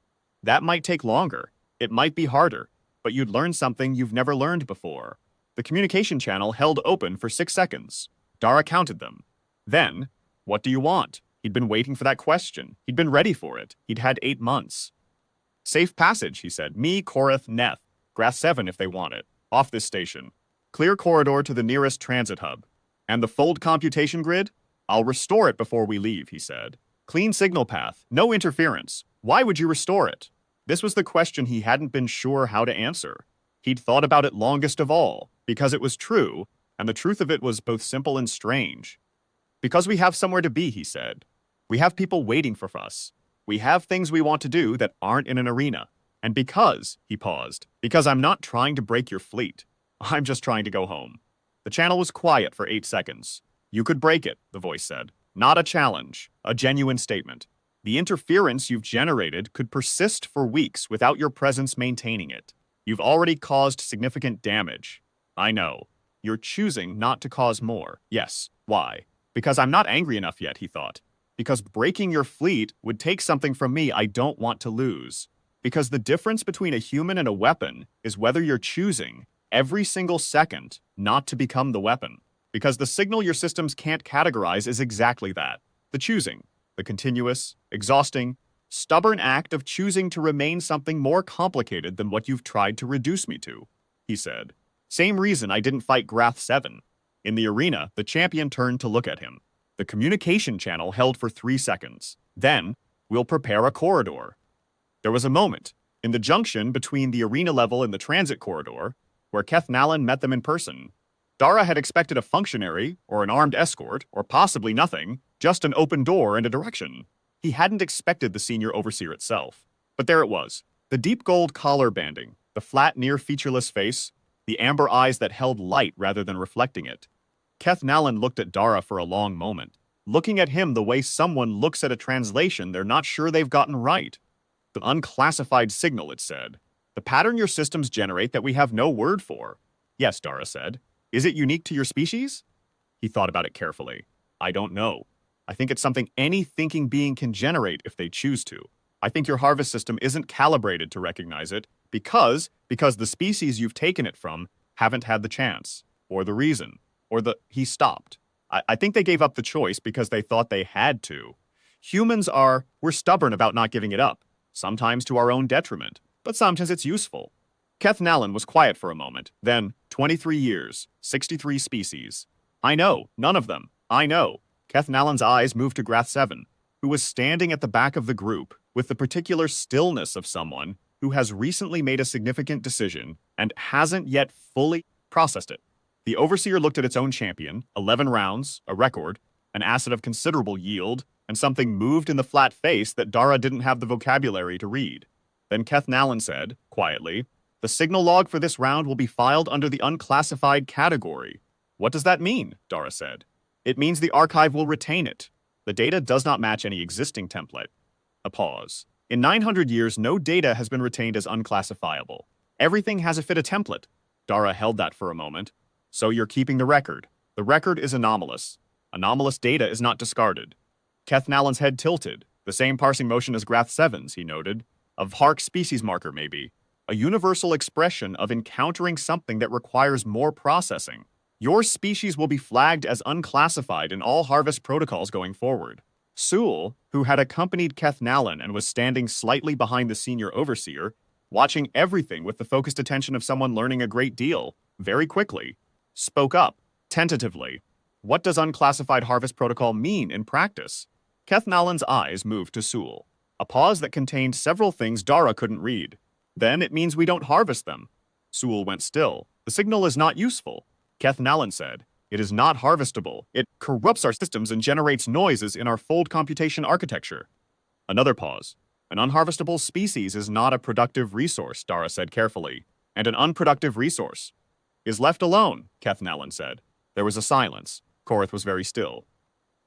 That might take longer. It might be harder, but you'd learn something you've never learned before. The communication channel held open for 6 seconds. Dara counted them. Then, what do you want? He'd been waiting for that question. He'd been ready for it. He'd had 8 months. Safe passage, he said. Me, Korath, Neth. Grath 7 if they want it. Off this station. Clear corridor to the nearest transit hub. And the fold computation grid? I'll restore it before we leave, he said. Clean signal path. No interference. Why would you restore it? This was the question he hadn't been sure how to answer. He'd thought about it longest of all, because it was true, and the truth of it was both simple and strange. Because we have somewhere to be, he said. We have people waiting for us. We have things we want to do that aren't in an arena. And because, he paused, because I'm not trying to break your fleet. I'm just trying to go home. The channel was quiet for 8 seconds. You could break it, the voice said. Not a challenge, a genuine statement. The interference you've generated could persist for weeks without your presence maintaining it. You've already caused significant damage. I know. You're choosing not to cause more. Yes. Why? Because I'm not angry enough yet, he thought. Because breaking your fleet would take something from me I don't want to lose. Because the difference between a human and a weapon is whether you're choosing, every single second, not to become the weapon. Because the signal your systems can't categorize is exactly that. The choosing. The continuous, exhausting, stubborn act of choosing to remain something more complicated than what you've tried to reduce me to, he said. Same reason I didn't fight Grath 7. In the arena, the champion turned to look at him. The communication channel held for 3 seconds. Then, we'll prepare a corridor. There was a moment, in the junction between the arena level and the transit corridor, where Keth Nallen met them in person. Dara had expected a functionary, or an armed escort, or possibly nothing, just an open door and a direction. He hadn't expected the senior overseer itself. But there it was. The deep gold collar banding, the flat, near-featureless face, the amber eyes that held light rather than reflecting it. Keth Nallen looked at Dara for a long moment, looking at him the way someone looks at a translation they're not sure they've gotten right. The unclassified signal, it said. The pattern your systems generate that we have no word for. Yes, Dara said. Is it unique to your species? He thought about it carefully. I don't know. I think it's something any thinking being can generate if they choose to. I think your harvest system isn't calibrated to recognize it because the species you've taken it from haven't had the chance, or the reason, he stopped. I think they gave up the choice because they thought they had to. We're stubborn about not giving it up, sometimes to our own detriment, but sometimes it's useful. Keth Nallen was quiet for a moment, then 23 years, 63 species. I know, none of them. I know. Keth Nallen's eyes moved to Grath 7, who was standing at the back of the group with the particular stillness of someone who has recently made a significant decision and hasn't yet fully processed it. The overseer looked at its own champion, 11 rounds, a record, an asset of considerable yield, and something moved in the flat face that Dara didn't have the vocabulary to read. Then Keth Nallen said, quietly, the signal log for this round will be filed under the unclassified category. What does that mean? Dara said. It means the archive will retain it. The data does not match any existing template. A pause. In 900 years, no data has been retained as unclassifiable. Everything has a fit a template. Dara held that for a moment. So you're keeping the record. The record is anomalous. Anomalous data is not discarded. Keth Nallen's head tilted, the same parsing motion as Grath 7's, he noted. Of Hark species marker, maybe. A universal expression of encountering something that requires more processing. Your species will be flagged as unclassified in all harvest protocols going forward. Sewell, who had accompanied Keth Nallen and was standing slightly behind the senior overseer, watching everything with the focused attention of someone learning a great deal, very quickly, spoke up, tentatively. What does unclassified harvest protocol mean in practice? Keth Nallen's eyes moved to Sewell, a pause that contained several things Dara couldn't read. Then it means we don't harvest them. Sewell went still. The signal is not useful. Keth Nallen said, it is not harvestable. It corrupts our systems and generates noises in our fold computation architecture. Another pause. An unharvestable species is not a productive resource, Dara said carefully. And an unproductive resource is left alone, Keth Nallen said. There was a silence. Korath was very still.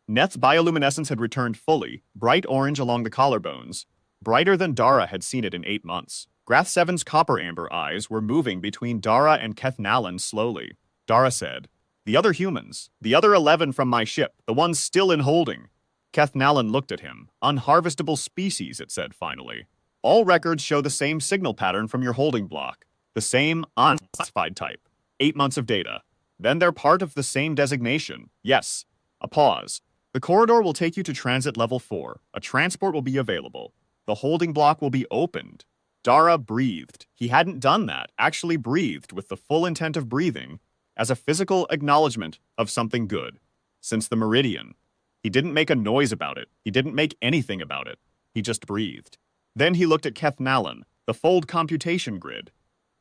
Neth's bioluminescence had returned fully, bright orange along the collarbones, brighter than Dara had seen it in 8 months. Grath-7's copper-amber eyes were moving between Dara and Kethnalan slowly. Dara said, "The other humans, the other 11 from my ship, the ones still in holding." Kethnalan looked at him. "Unharvestable species," it said finally. "All records show the same signal pattern from your holding block. The same unclassified type. 8 months of data. Then they're part of the same designation. Yes." A pause. "The corridor will take you to transit level 4. A transport will be available. The holding block will be opened." Dara breathed. He hadn't done that, actually breathed with the full intent of breathing, as a physical acknowledgement of something good. Since the meridian. He didn't make a noise about it. He didn't make anything about it. He just breathed. Then he looked at Kethnalan, the fold computation grid.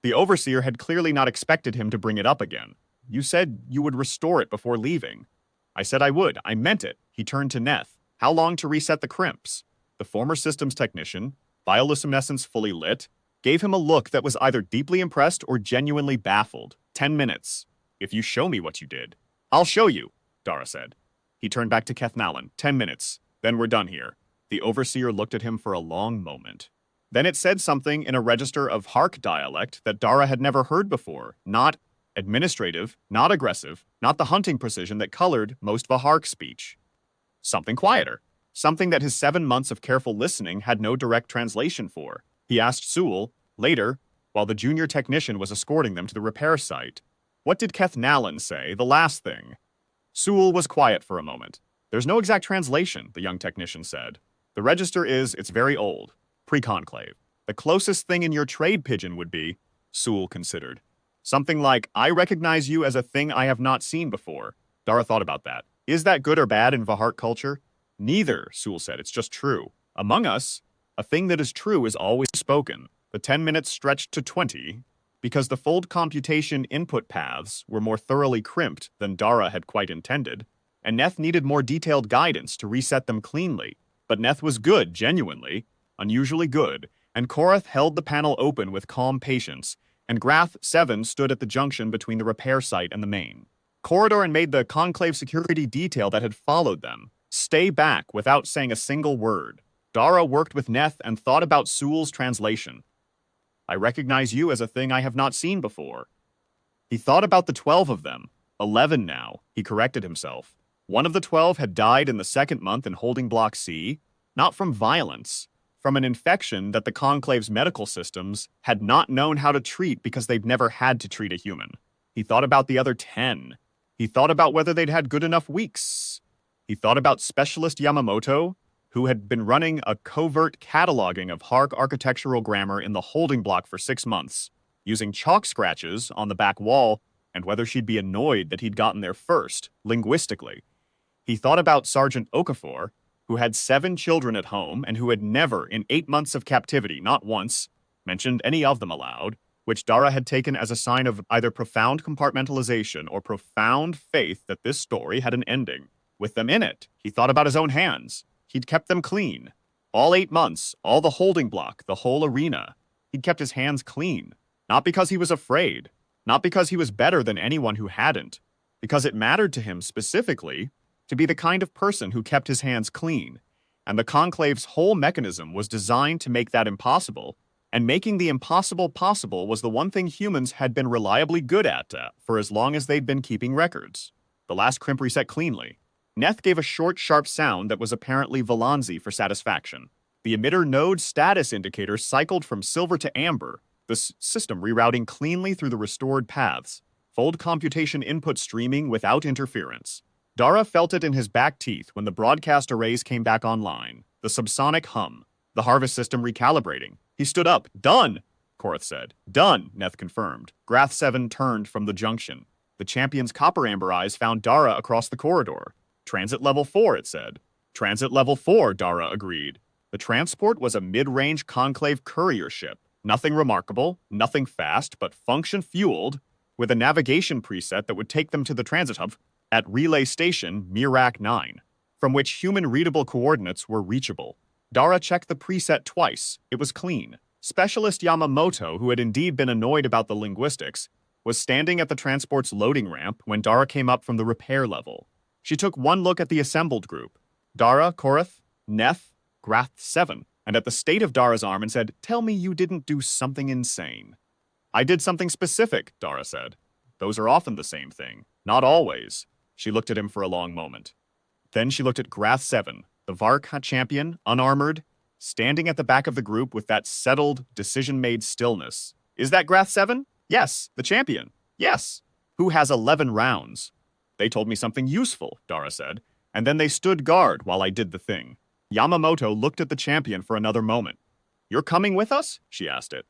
The overseer had clearly not expected him to bring it up again. "You said you would restore it before leaving." "I said I would. I meant it." He turned to Neth. "How long to reset the crimps?" The former systems technician, bioluminescence fully lit, gave him a look that was either deeply impressed or genuinely baffled. 10 minutes. "If you show me what you did." "I'll show you," Dara said. He turned back to Kethnalan. 10 minutes. Then we're done here." The overseer looked at him for a long moment. Then it said something in a register of Hark dialect that Dara had never heard before. Not administrative, not aggressive, not the hunting precision that colored most Vahark speech. Something quieter. Something that his 7 months of careful listening had no direct translation for. He asked Sewell, later, while the junior technician was escorting them to the repair site. "What did Kethnalan say, the last thing?" Sewell was quiet for a moment. "There's no exact translation," the young technician said. "The register it's very old. Pre-conclave. The closest thing in your trade pigeon would be," Sewell considered, "something like, 'I recognize you as a thing I have not seen before.'" Dara thought about that. "Is that good or bad in Vahark culture?" "Neither," Sewell said. "It's just true. Among us, a thing that is true is always spoken." The 10 minutes stretched to 20, because the fold computation input paths were more thoroughly crimped than Dara had quite intended, and Neth needed more detailed guidance to reset them cleanly. But Neth was good, genuinely, unusually good, and Korath held the panel open with calm patience, and Grath-7 stood at the junction between the repair site and the main corridor and made the conclave security detail that had followed them stay back without saying a single word. Dara worked with Neth and thought about Sewell's translation. "I recognize you as a thing I have not seen before." He thought about the 12 of them. 11 now, he corrected himself. One of the 12 had died in the 2nd month in Holding Block C, not from violence, from an infection that the Conclave's medical systems had not known how to treat because they'd never had to treat a human. He thought about the other 10. He thought about whether they'd had good enough weeks. He thought about Specialist Yamamoto, who had been running a covert cataloging of Hark architectural grammar in the Holding Block for 6 months, using chalk scratches on the back wall, and whether she'd be annoyed that he'd gotten there first, linguistically. He thought about Sergeant Okafor, who had 7 children at home and who had never, in 8 months of captivity, not once, mentioned any of them aloud, which Dara had taken as a sign of either profound compartmentalization or profound faith that this story had an ending. With them in it, he thought about his own hands. He'd kept them clean. All 8 months, all the Holding Block, the whole arena. He'd kept his hands clean. Not because he was afraid. Not because he was better than anyone who hadn't. Because it mattered to him specifically to be the kind of person who kept his hands clean. And the Conclave's whole mechanism was designed to make that impossible. And making the impossible possible was the one thing humans had been reliably good at for as long as they'd been keeping records. The last crimp reset cleanly. Neth gave a short, sharp sound that was apparently Valanzi for satisfaction. The emitter node status indicator cycled from silver to amber, the system rerouting cleanly through the restored paths. Fold computation input streaming without interference. Dara felt it in his back teeth when the broadcast arrays came back online. The subsonic hum. The harvest system recalibrating. He stood up. "Done," Korath said. "Done," Neth confirmed. Grath-7 turned from the junction. The champion's copper-amber eyes found Dara across the corridor. "Transit level 4, it said. "Transit level 4, Dara agreed. The transport was a mid-range Conclave courier ship. Nothing remarkable, nothing fast, but function-fueled, with a navigation preset that would take them to the transit hub at Relay Station Mirak 9, from which human-readable coordinates were reachable. Dara checked the preset twice. It was clean. Specialist Yamamoto, who had indeed been annoyed about the linguistics, was standing at the transport's loading ramp when Dara came up from the repair level. She took one look at the assembled group. Dara, Korath, Neth, Grath-7, and at the state of Dara's arm and said, "Tell me you didn't do something insane." "I did something specific," Dara said. "Those are often the same thing. Not always." She looked at him for a long moment. Then she looked at Grath 7, the Vark champion, unarmored, standing at the back of the group with that settled, decision-made stillness. "Is that Grath 7? "Yes." "The champion?" "Yes." "Who has 11 rounds?" "They told me something useful," Dara said, and then they stood guard while I did the thing. Yamamoto looked at the champion for another moment. "You're coming with us?" she asked it.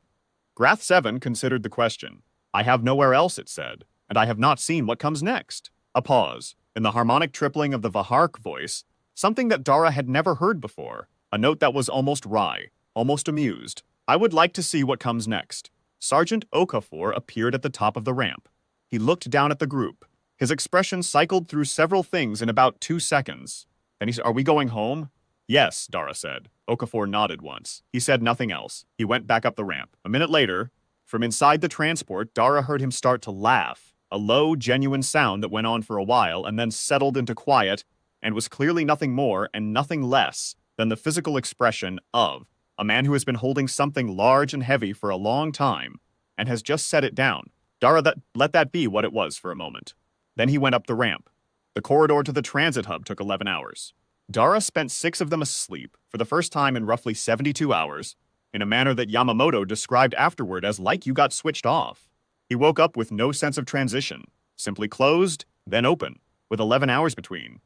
Grath 7 considered the question. "I have nowhere else," it said, "and I have not seen what comes next." A pause. In the harmonic tripling of the Vahark voice, something that Dara had never heard before, a note that was almost wry, almost amused. "I would like to see what comes next." Sergeant Okafor appeared at the top of the ramp. He looked down at the group. His expression cycled through several things in about 2 seconds. Then he said, "Are we going home?" "Yes," Dara said. Okafor nodded once. He said nothing else. He went back up the ramp. A minute later, from inside the transport, Dara heard him start to laugh, a low, genuine sound that went on for a while and then settled into quiet and was clearly nothing more and nothing less than the physical expression of a man who has been holding something large and heavy for a long time and has just set it down. Dara let that be what it was for a moment. Then he went up the ramp. The corridor to the transit hub took 11 hours. Dara spent 6 of them asleep, for the first time in roughly 72 hours, in a manner that Yamamoto described afterward as like you got switched off. He woke up with no sense of transition, simply closed, then open, with 11 hours between.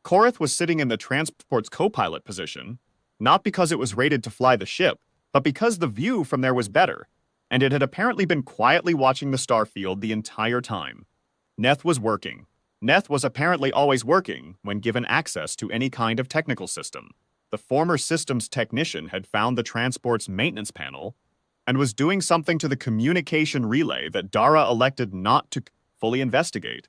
Korath was sitting in the transport's co-pilot position, not because it was rated to fly the ship, but because the view from there was better, and it had apparently been quietly watching the starfield the entire time. Neth was working. Neth was apparently always working when given access to any kind of technical system. The former systems technician had found the transport's maintenance panel and was doing something to the communication relay that Dara elected not to fully investigate.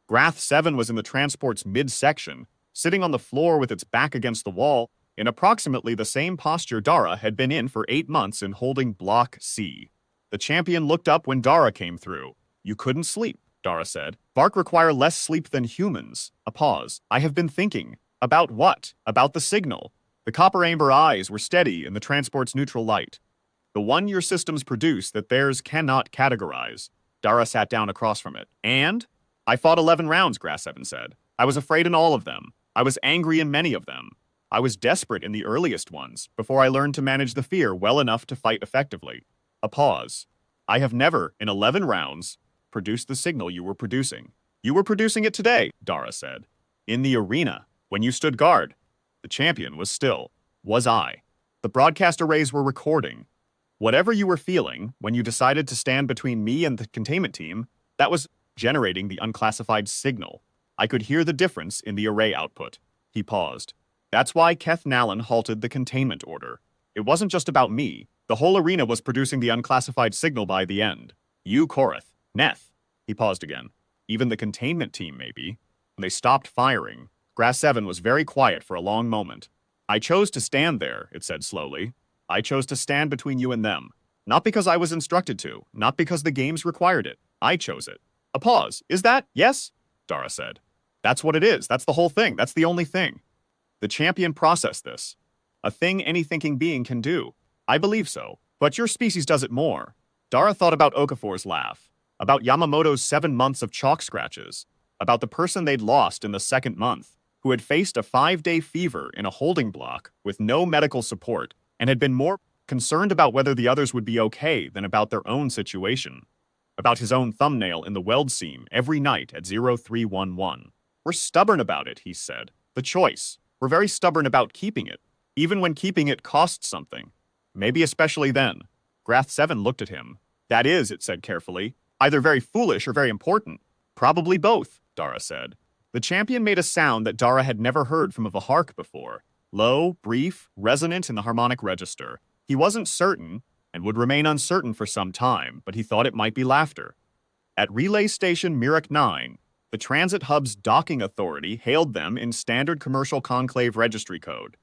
Grath 7 was in the transport's midsection, sitting on the floor with its back against the wall, in approximately the same posture Dara had been in for 8 months in holding Block C. The champion looked up when Dara came through. "You couldn't sleep," Dara said. "Vark require less sleep than humans." A pause. "I have been thinking." "About what?" "About the signal." The copper amber eyes were steady in the transport's neutral light. "The one your systems produce that theirs cannot categorize." Dara sat down across from it. "And?" "I fought 11 rounds, Grass 7 said. "I was afraid in all of them. I was angry in many of them. I was desperate in the earliest ones, before I learned to manage the fear well enough to fight effectively." A pause. "I have never, in 11 rounds, produced the signal you were producing." "You were producing it today," Dara said. "In the arena, when you stood guard." The champion was still. "Was I?" "The broadcast arrays were recording. Whatever you were feeling when you decided to stand between me and the containment team, that was generating the unclassified signal. I could hear the difference in the array output." He paused. "That's why Keth Nallen halted the containment order. It wasn't just about me. The whole arena was producing the unclassified signal by the end. You, Korath, Neth." He paused again. "Even the containment team, maybe." When they stopped firing, Grass 7 was very quiet for a long moment. "I chose to stand there," it said slowly. "I chose to stand between you and them. Not because I was instructed to, not because the games required it. I chose it." A pause. "Is that? Yes?" Dara said. "That's what it is. That's the whole thing. That's the only thing." The champion processed this. "A thing any thinking being can do." "I believe so. But your species does it more." Dara thought about Okafor's laugh, about Yamamoto's 7 months of chalk scratches, about the person they'd lost in the 2nd month, who had faced a 5-day fever in a holding block with no medical support and had been more concerned about whether the others would be okay than about their own situation. About his own thumbnail in the weld seam every night at 0311. "We're stubborn about it," he said. "The choice. We're very stubborn about keeping it, even when keeping it costs something. Maybe especially then." Grath 7 looked at him. "That is," it said carefully, "either very foolish or very important." "Probably both," Dara said. The champion made a sound that Dara had never heard from a Vahark before. Low, brief, resonant in the harmonic register. He wasn't certain, and would remain uncertain for some time, but he thought it might be laughter. At Relay Station Mirek 9, the transit hub's docking authority hailed them in standard commercial conclave registry code.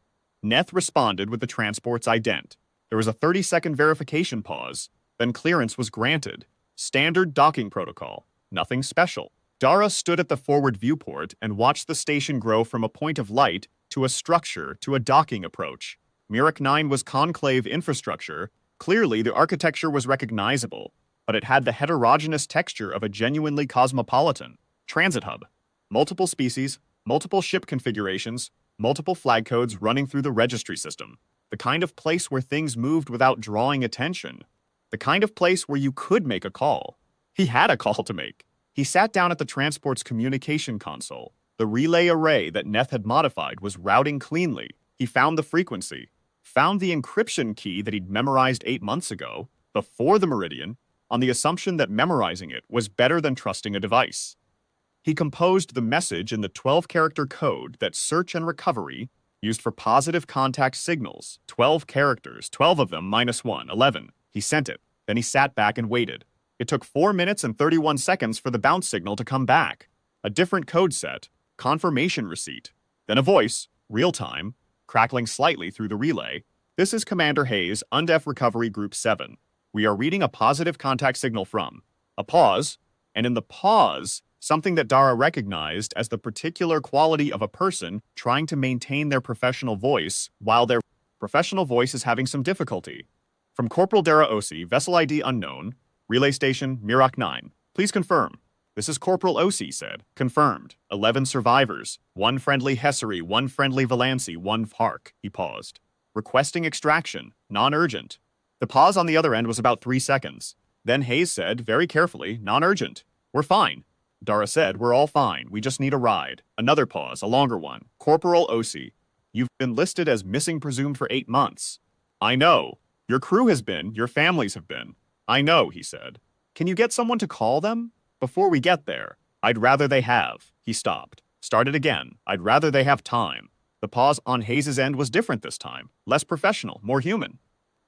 Neth responded with the transport's ident. There was a 30-second verification pause, then clearance was granted. Standard docking protocol. Nothing special. Dara stood at the forward viewport and watched the station grow from a point of light to a structure to a docking approach. Murak 9 was conclave infrastructure. Clearly, the architecture was recognizable, but it had the heterogeneous texture of a genuinely cosmopolitan transit hub. Multiple species, multiple ship configurations, multiple flag codes running through the registry system. The kind of place where things moved without drawing attention. The kind of place where you could make a call. He had a call to make. He sat down at the transport's communication console. The relay array that Neth had modified was routing cleanly. He found the frequency, found the encryption key that he'd memorized 8 months ago, before the Meridian, on the assumption that memorizing it was better than trusting a device. He composed the message in the 12-character code that search and recovery used for positive contact signals. 12 characters, 12 of them minus 1, 11. He sent it. Then he sat back and waited. It took 4 minutes and 31 seconds for the bounce signal to come back. A different code set, confirmation receipt. Then a voice, real-time, crackling slightly through the relay. This is Commander Hayes, UNDEF Recovery Group 7. We are reading a positive contact signal from. A pause, and in the pause, something that Dara recognized as the particular quality of a person trying to maintain their professional voice while their professional voice is having some difficulty. From Corporal Dara Osi, vessel ID unknown, relay station Murak 9. Please confirm. This is Corporal Osi said. Confirmed. 11 survivors. 1 friendly Hessary, 1 friendly Valancy, 1 Park. He paused. Requesting extraction. Non-urgent. The pause on the other end was about 3 seconds. Then Hayes said, very carefully, non-urgent. We're fine. Dara said, we're all fine. We just need a ride. Another pause, a longer one. Corporal Osi, you've been listed as missing presumed for 8 months. I know. Your crew has been. Your families have been. I know, he said. Can you get someone to call them? Before we get there, I'd rather they have. He stopped. Started again. I'd rather they have time. The pause on Hayes' end was different this time. Less professional, more human.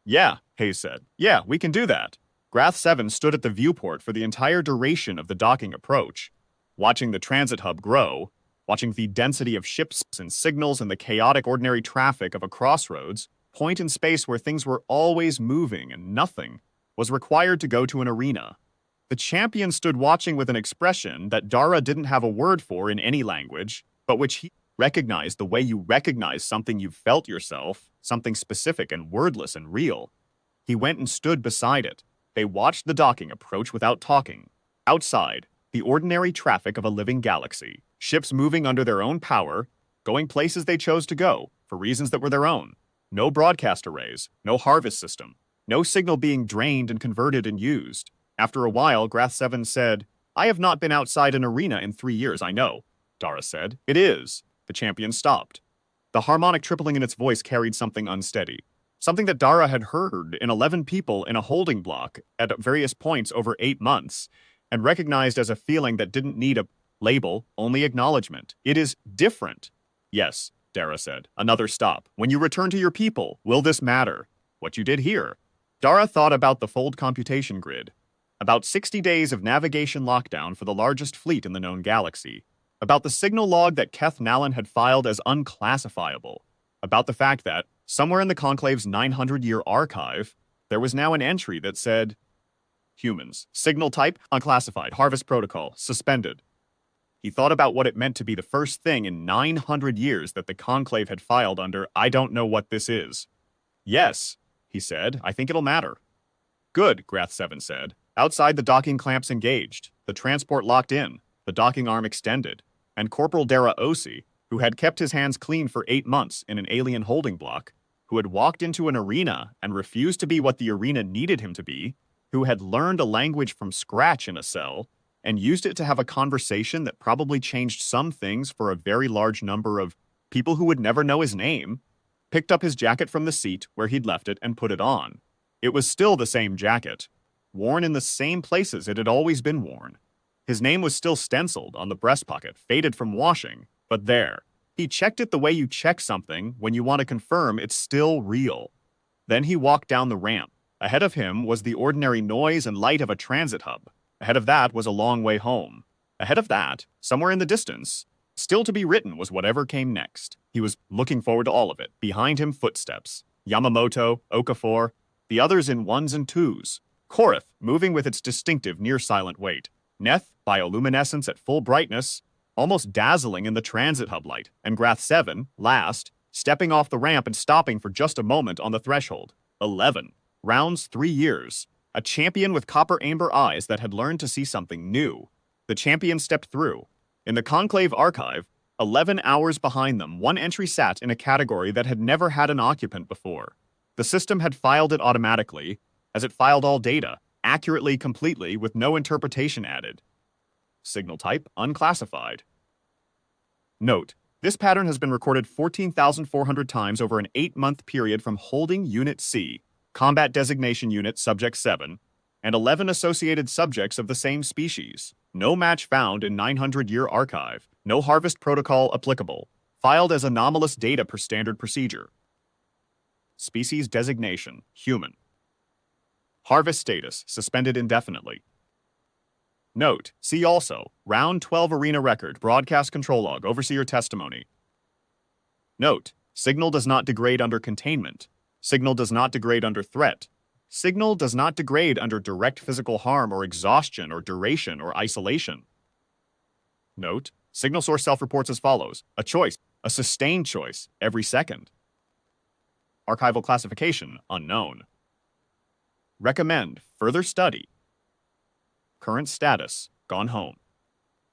Yeah, Hayes said. Yeah, we can do that. Grath 7 stood at the viewport for the entire duration of the docking approach, watching the transit hub grow, watching the density of ships and signals and the chaotic ordinary traffic of a crossroads, point in space where things were always moving and nothing was required to go to an arena. The champion stood watching with an expression that Dara didn't have a word for in any language, but which he recognized the way you recognize something you felt yourself, something specific and wordless and real. He went and stood beside it. They watched the docking approach without talking. Outside, the ordinary traffic of a living galaxy, ships moving under their own power, going places they chose to go, for reasons that were their own. No broadcast arrays, no harvest system, no signal being drained and converted and used. After a while, Grath 7 said, I have not been outside an arena in 3 years, I know. Dara said, it is. The champion stopped. The harmonic tripling in its voice carried something unsteady. Something that Dara had heard in 11 people in a holding block at various points over 8 months, and recognized as a feeling that didn't need a label, only acknowledgement. It is different. Yes, Dara said. Another stop. When you return to your people, will this matter? What you did here? Dara thought about the fold computation grid. About 60 days of navigation lockdown for the largest fleet in the known galaxy. About the signal log that Keth Nallen had filed as unclassifiable. About the fact that, somewhere in the Conclave's 900-year archive, there was now an entry that said, humans, signal type, unclassified, harvest protocol, suspended. He thought about what it meant to be the first thing in 900 years that the Conclave had filed under, I don't know what this is. Yes, he said, I think it'll matter. Good, Grath 7 said. Outside, the docking clamps engaged, the transport locked in, the docking arm extended, and Corporal Dara Osi, who had kept his hands clean for 8 months in an alien holding block, who had walked into an arena and refused to be what the arena needed him to be, who had learned a language from scratch in a cell, and used it to have a conversation that probably changed some things for a very large number of people who would never know his name, picked up his jacket from the seat where he'd left it and put it on. It was still the same jacket, worn in the same places it had always been worn. His name was still stenciled on the breast pocket, faded from washing, but there. He checked it the way you check something when you want to confirm it's still real. Then he walked down the ramp. Ahead of him was the ordinary noise and light of a transit hub. Ahead of that was a long way home. Ahead of that, somewhere in the distance, still to be written was whatever came next. He was looking forward to all of it. Behind him, footsteps. Yamamoto, Okafor, the others in ones and twos. Korath, moving with its distinctive near-silent weight. Neth, bioluminescence at full brightness, almost dazzling in the transit hub light. And Grath 7, last, stepping off the ramp and stopping for just a moment on the threshold. 11. Rounds 3 years. A champion with copper amber eyes that had learned to see something new. The champion stepped through. In the Conclave archive, 11 hours behind them, one entry sat in a category that had never had an occupant before. The system had filed it automatically, as it filed all data, accurately, completely, with no interpretation added. Signal type, unclassified. Note, this pattern has been recorded 14,400 times over an 8-month period from Holding Unit C, Combat Designation Unit Subject 7, and 11 associated subjects of the same species. No match found in 900-year archive. No harvest protocol applicable. Filed as anomalous data per standard procedure. Species designation, human. Harvest status, suspended indefinitely. Note, see also, Round 12 Arena Record, Broadcast Control Log, Overseer Testimony. Note, signal does not degrade under containment. Signal does not degrade under threat. Signal does not degrade under direct physical harm or exhaustion or duration or isolation. Note, signal source self-reports as follows: a choice, a sustained choice, every second. Archival classification, unknown. Recommend further study. Current status, gone home.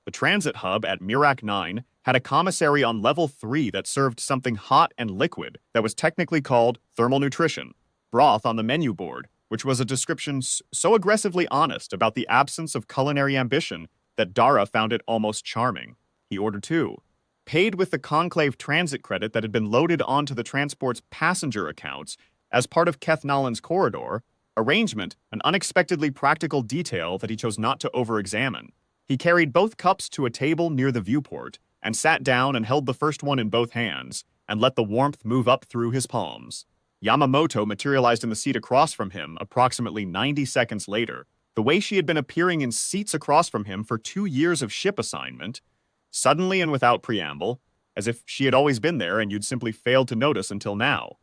The transit hub at Mirak 9 had a commissary on level 3 that served something hot and liquid that was technically called thermal nutrition, broth on the menu board, which was a description so aggressively honest about the absence of culinary ambition that Dara found it almost charming. He ordered 2. Paid with the Conclave transit credit that had been loaded onto the transport's passenger accounts as part of Keth Nolan's corridor, arrangement, an unexpectedly practical detail that he chose not to over-examine. He carried both cups to a table near the viewport and sat down and held the first one in both hands and let the warmth move up through his palms. Yamamoto materialized in the seat across from him approximately 90 seconds later, the way she had been appearing in seats across from him for 2 years of ship assignment, suddenly and without preamble, as if she had always been there and you'd simply failed to notice until now.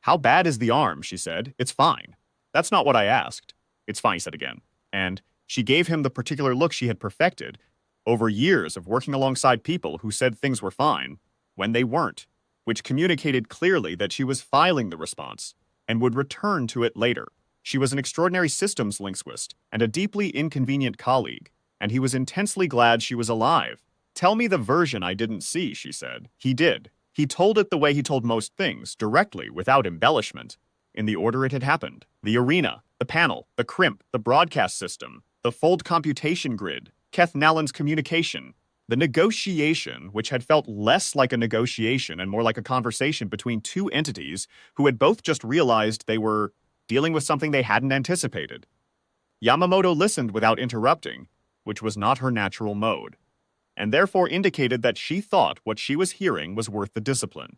"How bad is the arm?" she said. "It's fine." "That's not what I asked." "It's fine," he said again. And she gave him the particular look she had perfected over years of working alongside people who said things were fine when they weren't, which communicated clearly that she was filing the response and would return to it later. She was an extraordinary systems linguist and a deeply inconvenient colleague, and he was intensely glad she was alive. "Tell me the version I didn't see," she said. He did. He told it the way he told most things, directly, without embellishment, in the order it had happened. The arena, the panel, the crimp, the broadcast system, the fold computation grid, Keth Nolan's communication, the negotiation, which had felt less like a negotiation and more like a conversation between two entities who had both just realized they were dealing with something they hadn't anticipated. Yamamoto listened without interrupting, which was not her natural mode, and therefore indicated that she thought what she was hearing was worth the discipline.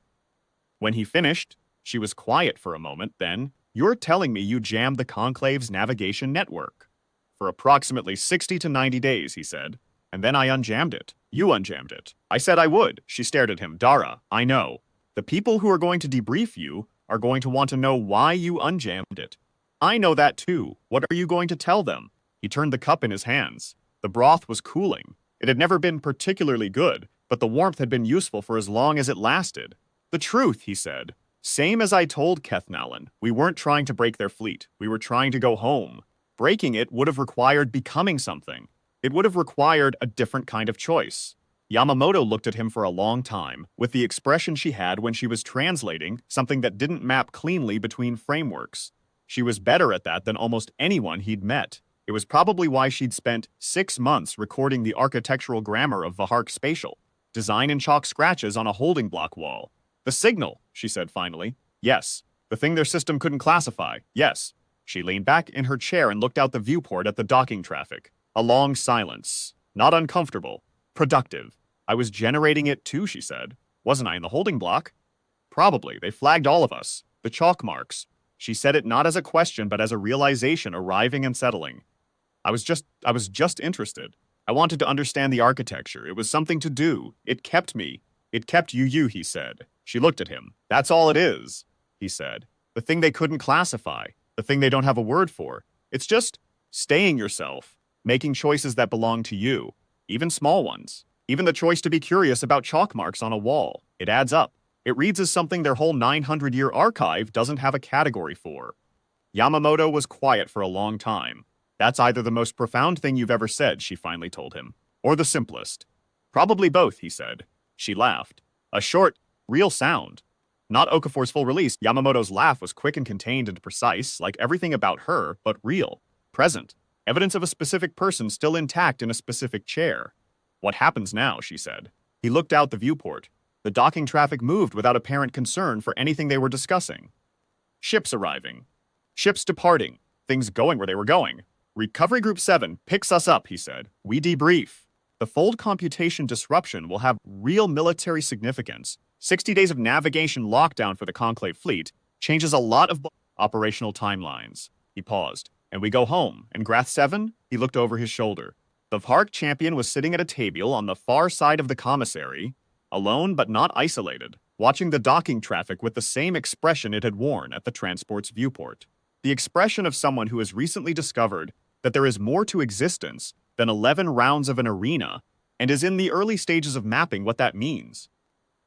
When he finished, she was quiet for a moment, then, "You're telling me you jammed the Conclave's navigation network." "For approximately 60 to 90 days, he said. "And then I unjammed it." "You unjammed it." "I said I would." She stared at him. "Dara, I know. The people who are going to debrief you are going to want to know why you unjammed it." "I know that too. What are you going to tell them?" He turned the cup in his hands. The broth was cooling. It had never been particularly good, but the warmth had been useful for as long as it lasted. "The truth," he said. "Same as I told Keth Nolan. We weren't trying to break their fleet. We were trying to go home. Breaking it would have required becoming something. It would have required a different kind of choice." Yamamoto looked at him for a long time, with the expression she had when she was translating something that didn't map cleanly between frameworks. She was better at that than almost anyone he'd met. It was probably why she'd spent 6 months recording the architectural grammar of Vahark Spatial, design in chalk scratches on a holding block wall. "The signal," she said finally. "Yes. The thing their system couldn't classify. Yes." She leaned back in her chair and looked out the viewport at the docking traffic. A long silence. Not uncomfortable. Productive. "I was generating it too," she said. "Wasn't I in the holding block?" "Probably. They flagged all of us. The chalk marks." She said it not as a question but as a realization arriving and settling. I was just interested. I wanted to understand the architecture. It was something to do. It kept me. It kept you," he said. She looked at him. "That's all it is," he said. "The thing they couldn't classify. The thing they don't have a word for. It's just staying yourself, making choices that belong to you, even small ones. Even the choice to be curious about chalk marks on a wall. It adds up. It reads as something their whole 900-year archive doesn't have a category for. Yamamoto was quiet for a long time. That's either the most profound thing you've ever said, she finally told him, or the simplest. Probably both, he said. She laughed. A short, real sound. Not Okafor's full release, Yamamoto's laugh was quick and contained and precise, like everything about her, but real. Present. Evidence of a specific person still intact in a specific chair. What happens now, she said. He looked out the viewport. The docking traffic moved without apparent concern for anything they were discussing. Ships arriving. Ships departing. Things going where they were going. Recovery Group 7 picks us up, he said. We debrief. The fold computation disruption will have real military significance. 60 days of navigation lockdown for the Conclave fleet changes a lot of operational timelines. He paused. And we go home. And Grath 7? He looked over his shoulder. The Vark champion was sitting at a table on the far side of the commissary, alone but not isolated, watching the docking traffic with the same expression it had worn at the transport's viewport. The expression of someone who has recently discovered that there is more to existence than 11 rounds of an arena, and is in the early stages of mapping what that means.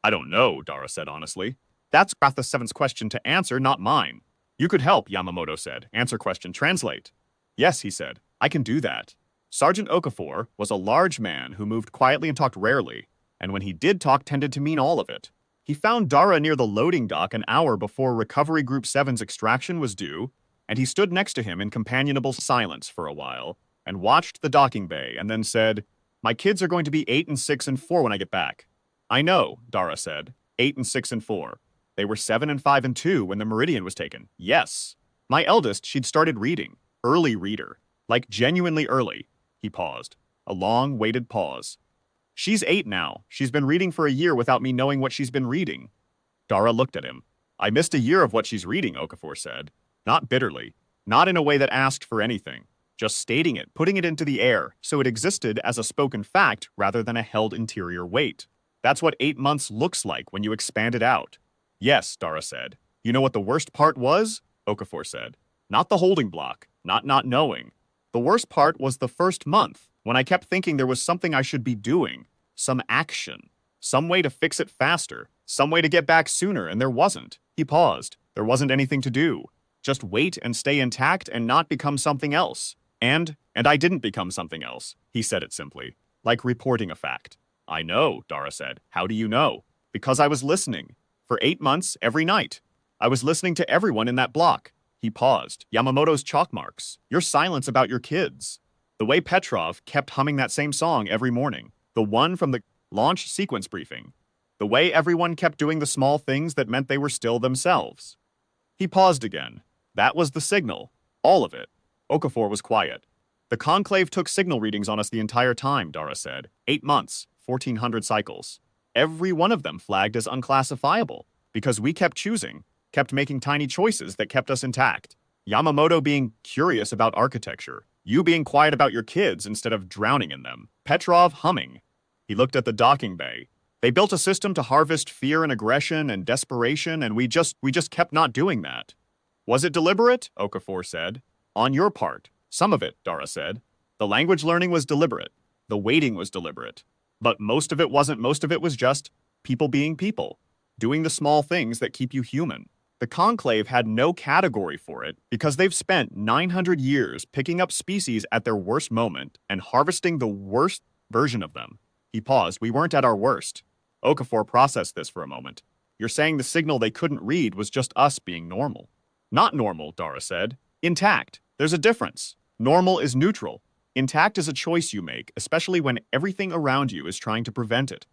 I don't know, Dara said honestly. That's Grath 7's question to answer, not mine. You could help, Yamamoto said. Answer question, translate. Yes, he said. I can do that. Sergeant Okafor was a large man who moved quietly and talked rarely, and when he did talk tended to mean all of it. He found Dara near the loading dock an hour before Recovery Group 7's extraction was due, and he stood next to him in companionable silence for a while, and watched the docking bay, and then said, My kids are going to be 8 and 6 and 4 when I get back. I know, Dara said. 8 and 6 and 4. They were 7 and 5 and 2 when the Meridian was taken. Yes. My eldest, she'd started reading. Early reader. Like genuinely early. He paused. A long, weighted pause. She's 8 now. She's been reading for a year without me knowing what she's been reading. Dara looked at him. I missed a year of what she's reading, Okafor said. Not bitterly. Not in a way that asked for anything. Just stating it, putting it into the air, so it existed as a spoken fact rather than a held interior weight. That's what 8 months looks like when you expand it out. Yes, Dara said. You know what the worst part was? Okafor said. Not the holding block, not knowing. The worst part was the first month, when I kept thinking there was something I should be doing. Some action. Some way to fix it faster. Some way to get back sooner, and there wasn't. He paused. There wasn't anything to do. Just wait and stay intact and not become something else. And I didn't become something else. He said it simply. Like reporting a fact. I know, Dara said. How do you know? Because I was listening. For 8 months, every night. I was listening to everyone in that block. He paused. Yamamoto's chalk marks. Your silence about your kids. The way Petrov kept humming that same song every morning. The one from the launch sequence briefing. The way everyone kept doing the small things that meant they were still themselves. He paused again. That was the signal. All of it. Okafor was quiet. The Conclave took signal readings on us the entire time, Dara said. 8 months, 1,400 cycles. Every one of them flagged as unclassifiable, because we kept choosing, kept making tiny choices that kept us intact. Yamamoto being curious about architecture, you being quiet about your kids instead of drowning in them, Petrov humming. He looked at the docking bay. They built a system to harvest fear and aggression and desperation, and we just kept not doing that. Was it deliberate? Okafor said. On your part. Some of it, Dara said. The language learning was deliberate. The waiting was deliberate. But most of it wasn't. Most of it was just people being people, doing the small things that keep you human. The Conclave had no category for it because they've spent 900 years picking up species at their worst moment and harvesting the worst version of them. He paused. We weren't at our worst. Okafor processed this for a moment. You're saying the signal they couldn't read was just us being normal. Not normal, Dara said. Intact. There's a difference. Normal is neutral. Intact is a choice you make, especially when everything around you is trying to prevent it.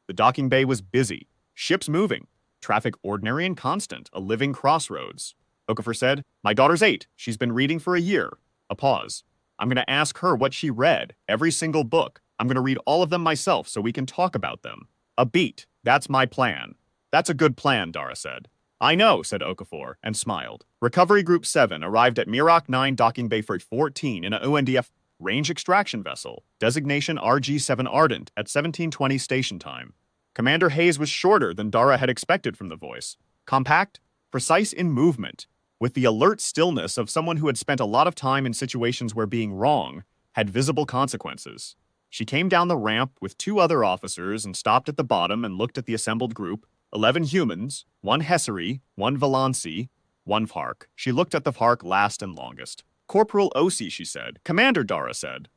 The docking bay was busy. Ships moving. Traffic ordinary and constant, a living crossroads. Okafor said, My daughter's 8. She's been reading for a year. A pause. I'm going to ask her what she read, every single book. I'm going to read all of them myself so we can talk about them. A beat. That's my plan. That's a good plan, Dara said. I know, said Okafor, and smiled. Recovery Group 7 arrived at Mirak 9 Docking Bay for 14 in an ONDF range extraction vessel, designation RG-7 Ardent at 1720 station time. Commander Hayes was shorter than Dara had expected from the voice. Compact, precise in movement, with the alert stillness of someone who had spent a lot of time in situations where being wrong had visible consequences. She came down the ramp with 2 other officers and stopped at the bottom and looked at the assembled group. 11 humans, 1 Hessary, 1 Valancy, 1 Vark. She looked at the Vark last and longest. Corporal Osi, she said. Commander, Dara said.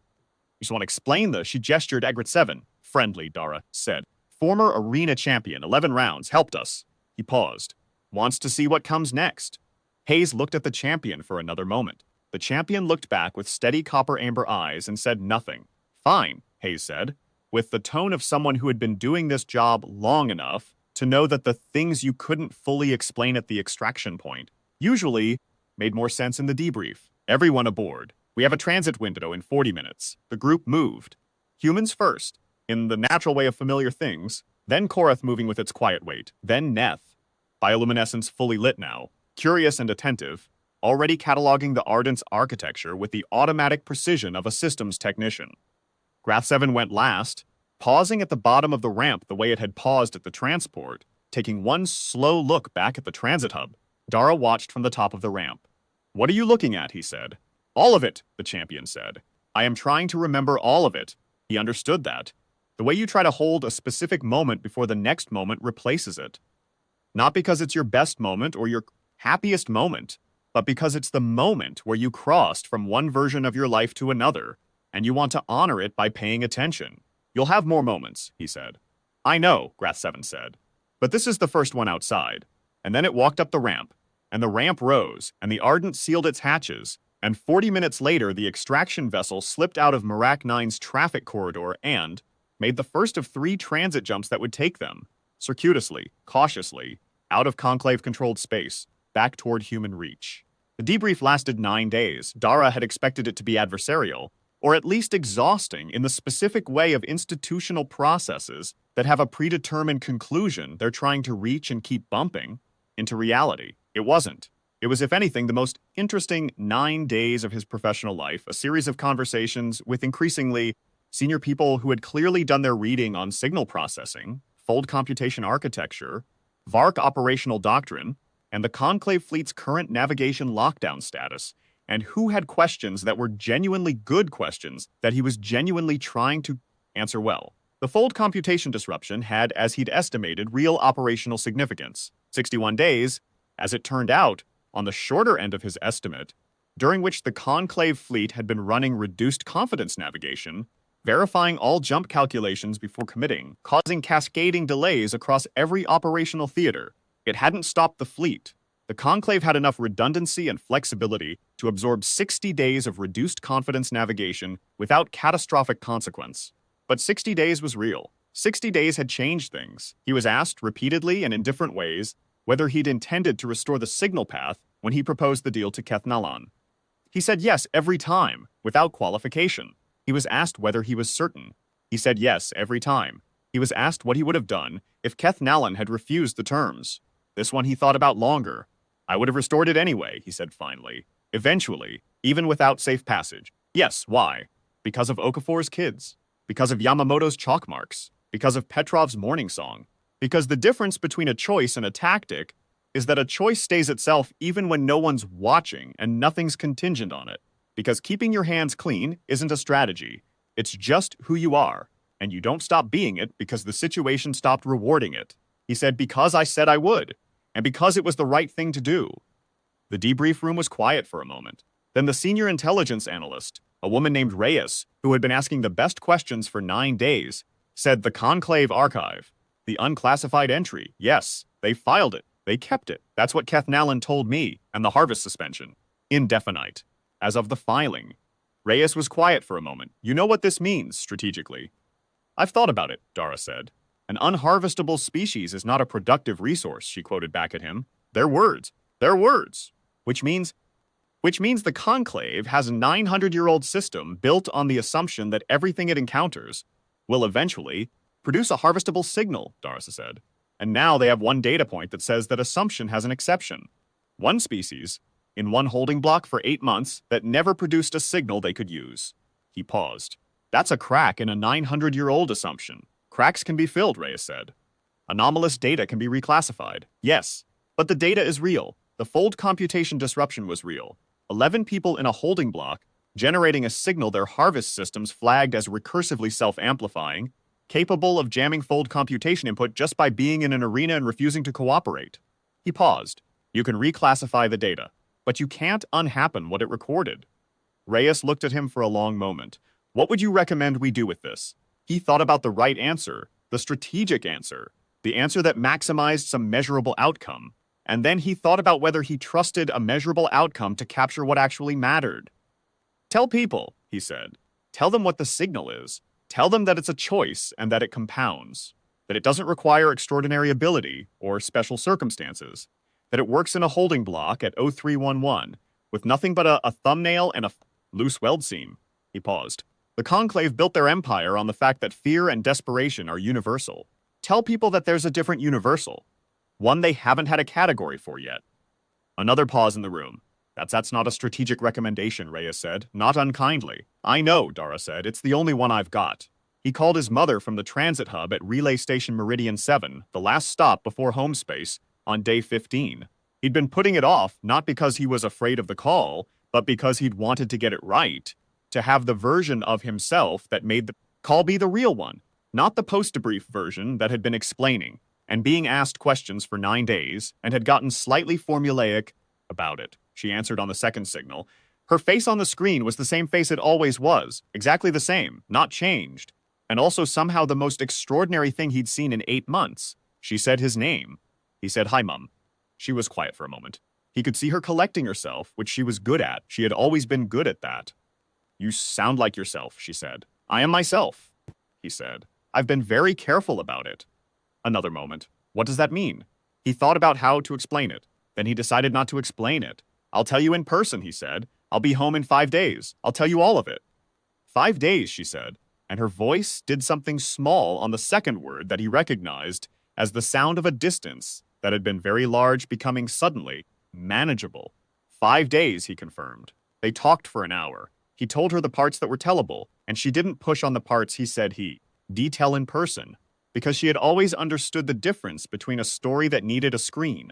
You just want to explain this? She gestured Egret 7. Friendly, Dara said. Former arena champion, 11 rounds, helped us. He paused. Wants to see what comes next. Hayes looked at the champion for another moment. The champion looked back with steady copper-amber eyes and said nothing. Fine, Hayes said, with the tone of someone who had been doing this job long enough to know that the things you couldn't fully explain at the extraction point usually made more sense in the debrief. Everyone aboard. We have a transit window in 40 minutes. The group moved. Humans first, in the natural way of familiar things, then Korath moving with its quiet weight, then Neth. Bioluminescence fully lit now, curious and attentive, already cataloging the Ardent's architecture with the automatic precision of a systems technician. Grath 7 went last, pausing at the bottom of the ramp the way it had paused at the transport, taking one slow look back at the transit hub. Dara watched from the top of the ramp. What are you looking at? He said. All of it, the champion said. I am trying to remember all of it. He understood that. The way you try to hold a specific moment before the next moment replaces it. Not because it's your best moment or your happiest moment, but because it's the moment where you crossed from one version of your life to another, and you want to honor it by paying attention. You'll have more moments, he said. I know, Grath 7 said. But this is the first one outside. And then it walked up the ramp, and the ramp rose, and the Ardent sealed its hatches, and 40 minutes later the extraction vessel slipped out of Merak 9's traffic corridor and made the first of 3 transit jumps that would take them, circuitously, cautiously, out of Conclave-controlled space, back toward human reach. The debrief lasted 9 days. Dara had expected it to be adversarial, or at least exhausting in the specific way of institutional processes that have a predetermined conclusion they're trying to reach and keep bumping into reality. It wasn't. It was, if anything, the most interesting 9 days of his professional life, a series of conversations with increasingly senior people who had clearly done their reading on signal processing, fold computation architecture, Vark operational doctrine, and the Conclave fleet's current navigation lockdown status, and who had questions that were genuinely good questions that he was genuinely trying to answer well. The fold computation disruption had, as he'd estimated, real operational significance. 61 days, as it turned out, on the shorter end of his estimate, during which the Conclave fleet had been running reduced confidence navigation, verifying all jump calculations before committing, causing cascading delays across every operational theater. It hadn't stopped the fleet. The Conclave had enough redundancy and flexibility to absorb 60 days of reduced confidence navigation without catastrophic consequence. But 60 days was real. 60 days had changed things. He was asked repeatedly and in different ways whether he'd intended to restore the signal path when he proposed the deal to Keth Nalan. He said yes every time, without qualification. He was asked whether he was certain. He said yes every time. He was asked what he would have done if Keth Nalan had refused the terms. This one he thought about longer. I would have restored it anyway, he said finally. Eventually, even without safe passage. Yes, why? Because of Okafor's kids. Because of Yamamoto's chalk marks. Because of Petrov's morning song. Because the difference between a choice and a tactic is that a choice stays itself even when no one's watching and nothing's contingent on it. Because keeping your hands clean isn't a strategy. It's just who you are, and you don't stop being it because the situation stopped rewarding it. He said, because I said I would, and because it was the right thing to do. The debrief room was quiet for a moment. Then the senior intelligence analyst, a woman named Reyes, who had been asking the best questions for 9 days, said the Conclave archive. The unclassified entry, yes, they filed it. They kept it. That's what Keth Nalan told me, and the harvest suspension. Indefinite. As of the filing. Reyes was quiet for a moment. You know what this means, strategically. I've thought about it, Dara said. An unharvestable species is not a productive resource, she quoted back at him. They're words. They're words. Which means the Conclave has a 900-year-old system built on the assumption that everything it encounters will eventually produce a harvestable signal, Darsa said. And now they have one data point that says that assumption has an exception. One species, in one holding block for 8 months, that never produced a signal they could use. He paused. That's a crack in a 900-year-old assumption. Cracks can be filled, Reyes said. Anomalous data can be reclassified. Yes, but the data is real. The fold computation disruption was real. 11 people in a holding block, generating a signal their harvest systems flagged as recursively self-amplifying, capable of jamming fold computation input just by being in an arena and refusing to cooperate. He paused. You can reclassify the data, but you can't unhappen what it recorded. Reyes looked at him for a long moment. What would you recommend we do with this? He thought about the right answer, the strategic answer, the answer that maximized some measurable outcome. And then he thought about whether he trusted a measurable outcome to capture what actually mattered. Tell people, he said. Tell them what the signal is. Tell them that it's a choice and that it compounds. That it doesn't require extraordinary ability or special circumstances. That it works in a holding block at 0311 with nothing but a thumbnail and a loose weld seam. He paused. The Conclave built their empire on the fact that fear and desperation are universal. Tell people that there's a different universal. One they haven't had a category for yet. Another pause in the room. That's not a strategic recommendation, Reyes said, not unkindly. I know, Dara said, it's the only one I've got. He called his mother from the transit hub at Relay Station Meridian 7, the last stop before home space, on day 15. He'd been putting it off, not because he was afraid of the call, but because he'd wanted to get it right, to have the version of himself that made the call be the real one, not the post-debrief version that had been explaining, and being asked questions for 9 days, and had gotten slightly formulaic about it. She answered on the second signal. Her face on the screen was the same face it always was, exactly the same, not changed, and also somehow the most extraordinary thing he'd seen in 8 months. She said his name. He said, "Hi, Mum." She was quiet for a moment. He could see her collecting herself, which she was good at. She had always been good at that. You sound like yourself, she said. I am myself, he said. I've been very careful about it. Another moment. What does that mean? He thought about how to explain it. Then he decided not to explain it. I'll tell you in person, he said. I'll be home in 5 days. I'll tell you all of it. 5 days, she said, and her voice did something small on the second word that he recognized as the sound of a distance that had been very large becoming suddenly manageable. 5 days, he confirmed. They talked for an hour. He told her the parts that were tellable, and she didn't push on the parts he said he detail in person, because she had always understood the difference between a story that needed a screen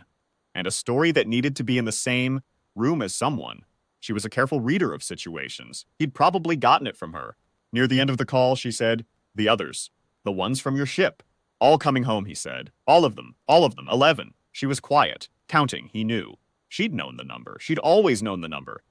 and a story that needed to be in the same room as someone. She was a careful reader of situations. He'd probably gotten it from her. Near the end of the call, she said, "The others. The ones from your ship. All coming home," he said. All of them. 11. She was quiet. Counting, he knew. She'd known the number. She'd always known the number.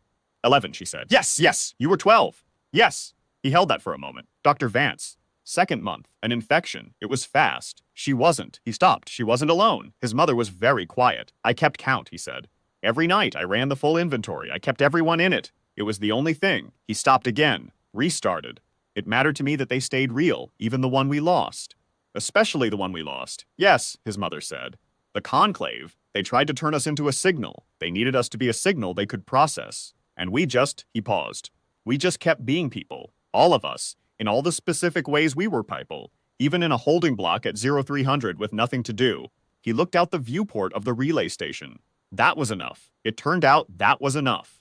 11, she said. Yes, you were 12. Yes. He held that for a moment. Dr. Vance. Second month. An infection. It was fast. She wasn't. He stopped. She wasn't alone. His mother was very quiet. I kept count, he said. Every night, I ran the full inventory. I kept everyone in it. It was the only thing. He stopped again. Restarted. It mattered to me that they stayed real, even the one we lost. Especially the one we lost. Yes, his mother said. The Conclave. They tried to turn us into a signal. They needed us to be a signal they could process. And he paused. We just kept being people. All of us. In all the specific ways we were people. Even in a holding block at 0300 with nothing to do. He looked out the viewport of the relay station. That was enough. It turned out that was enough.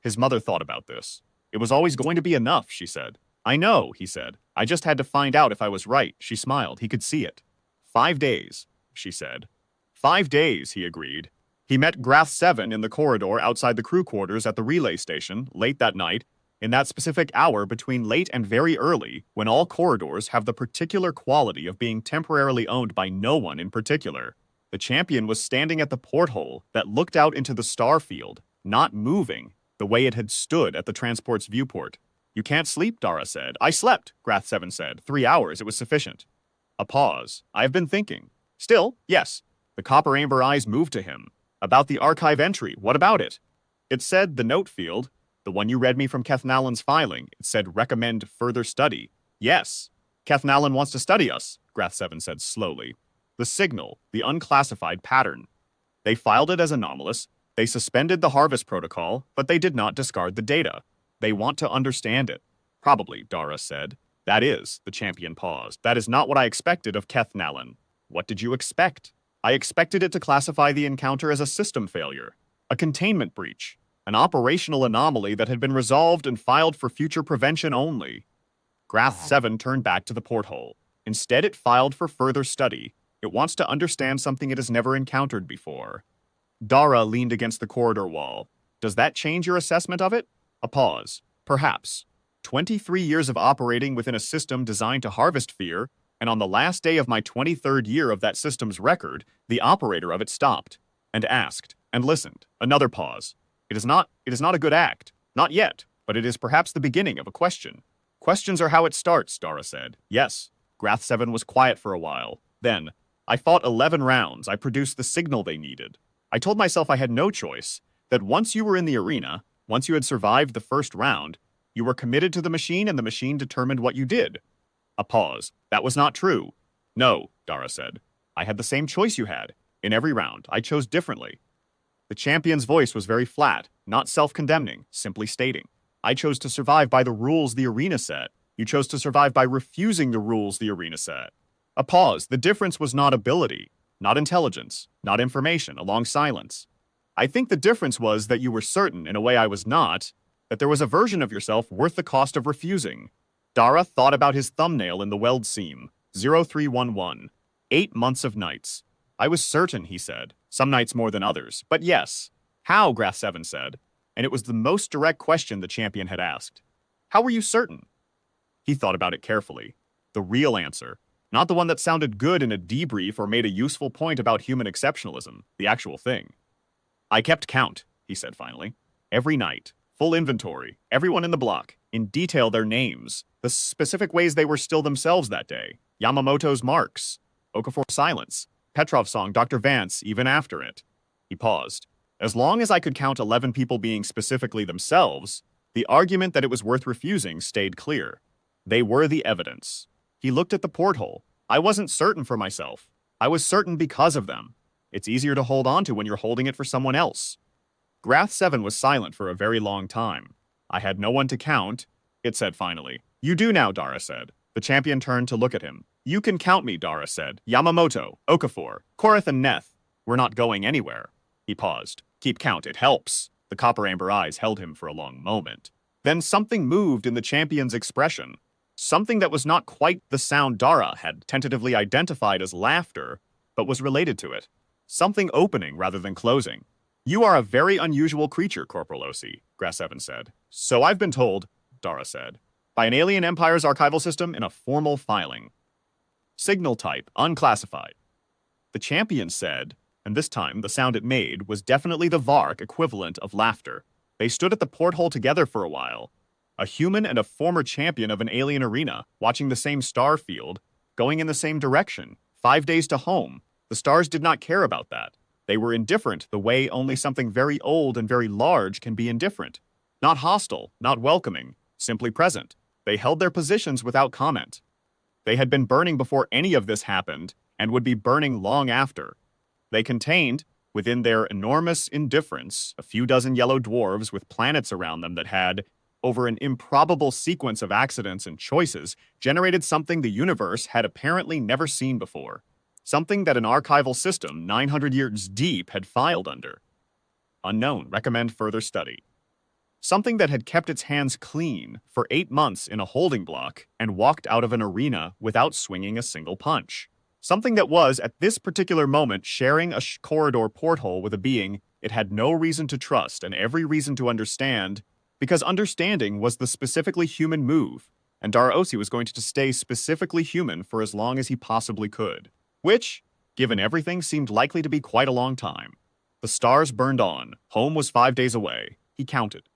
His mother thought about this. It was always going to be enough, she said. I know, he said. I just had to find out if I was right. She smiled. He could see it. 5 days, she said. 5 days, he agreed. He met Grath 7 in the corridor outside the crew quarters at the relay station late that night, in that specific hour between late and very early, when all corridors have the particular quality of being temporarily owned by no one in particular. The champion was standing at the porthole that looked out into the star field, not moving, the way it had stood at the transport's viewport. You can't sleep, Dara said. I slept, Grath 7 said. 3 hours, it was sufficient. A pause. I have been thinking. Still, yes. The copper amber eyes moved to him. About the archive entry, what about it? It said the note field, the one you read me from Kethnallen's filing, it said recommend further study. Yes. Kethnallen wants to study us, Grath 7 said slowly. The signal, the unclassified pattern. They filed it as anomalous. They suspended the harvest protocol, but they did not discard the data. They want to understand it. Probably, Dara said. That is, the champion paused. That is not what I expected of Kethnallen. What did you expect? I expected it to classify the encounter as a system failure, a containment breach, an operational anomaly that had been resolved and filed for future prevention only. Grath 7 turned back to the porthole. Instead, it filed for further study. It wants to understand something it has never encountered before. Dara leaned against the corridor wall. Does that change your assessment of it? A pause. Perhaps. 23 years of operating within a system designed to harvest fear, and on the last day of my 23rd year of that system's record, the operator of it stopped, and asked, and listened. Another pause. It is not a good act. Not yet, but it is perhaps the beginning of a question. Questions are how it starts, Dara said. Yes. Grath 7 was quiet for a while. Then, I fought 11 rounds. I produced the signal they needed. I told myself I had no choice, that once you were in the arena, once you had survived the first round, you were committed to the machine and the machine determined what you did. A pause. That was not true. No, Dara said. I had the same choice you had. In every round, I chose differently. The champion's voice was very flat, not self-condemning, simply stating, I chose to survive by the rules the arena set. You chose to survive by refusing the rules the arena set. A pause. The difference was not ability, not intelligence, not information, a long silence. I think the difference was that you were certain, in a way I was not, that there was a version of yourself worth the cost of refusing. Dara thought about his thumbnail in the weld seam. 0311. 8 months of nights. I was certain, he said. Some nights more than others. But yes. How, Grath 7 said. And it was the most direct question the champion had asked. How were you certain? He thought about it carefully. The real answer. Not the one that sounded good in a debrief or made a useful point about human exceptionalism. The actual thing. I kept count, he said finally. Every night. Full inventory. Everyone in the block. In detail their names. The specific ways they were still themselves that day. Yamamoto's marks. Okafor's silence. Petrov's song, Dr. Vance, even after it. He paused. As long as I could count 11 people being specifically themselves, the argument that it was worth refusing stayed clear. They were the evidence. He looked at the porthole. I wasn't certain for myself. I was certain because of them. It's easier to hold on to when you're holding it for someone else. Grath 7 was silent for a very long time. I had no one to count, it said finally. You do now, Dara said. The champion turned to look at him. You can count me, Dara said. Yamamoto, Okafor, Korath and Neth. We're not going anywhere. He paused. Keep count, it helps. The copper amber eyes held him for a long moment. Then something moved in the champion's expression. Something that was not quite the sound Dara had tentatively identified as laughter, but was related to it. Something opening rather than closing. You are a very unusual creature, Corporal Osi, Grath 7 said. So I've been told, Dara said, by an alien empire's archival system in a formal filing. Signal type, unclassified. The champion said, and this time the sound it made was definitely the Vark equivalent of laughter. They stood at the porthole together for a while. A human and a former champion of an alien arena, watching the same star field, going in the same direction, 5 days to home. The stars did not care about that. They were indifferent the way only something very old and very large can be indifferent. Not hostile, not welcoming, simply present. They held their positions without comment. They had been burning before any of this happened, and would be burning long after. They contained, within their enormous indifference, a few dozen yellow dwarves with planets around them that had, over an improbable sequence of accidents and choices, generated something the universe had apparently never seen before. Something that an archival system 900 years deep had filed under. Unknown. Recommend further study. Something that had kept its hands clean for 8 months in a holding block and walked out of an arena without swinging a single punch. Something that was, at this particular moment, sharing a corridor porthole with a being it had no reason to trust and every reason to understand, because understanding was the specifically human move, and Dara Osi was going to stay specifically human for as long as he possibly could. Which, given everything, seemed likely to be quite a long time. The stars burned on. Home was 5 days away. He counted.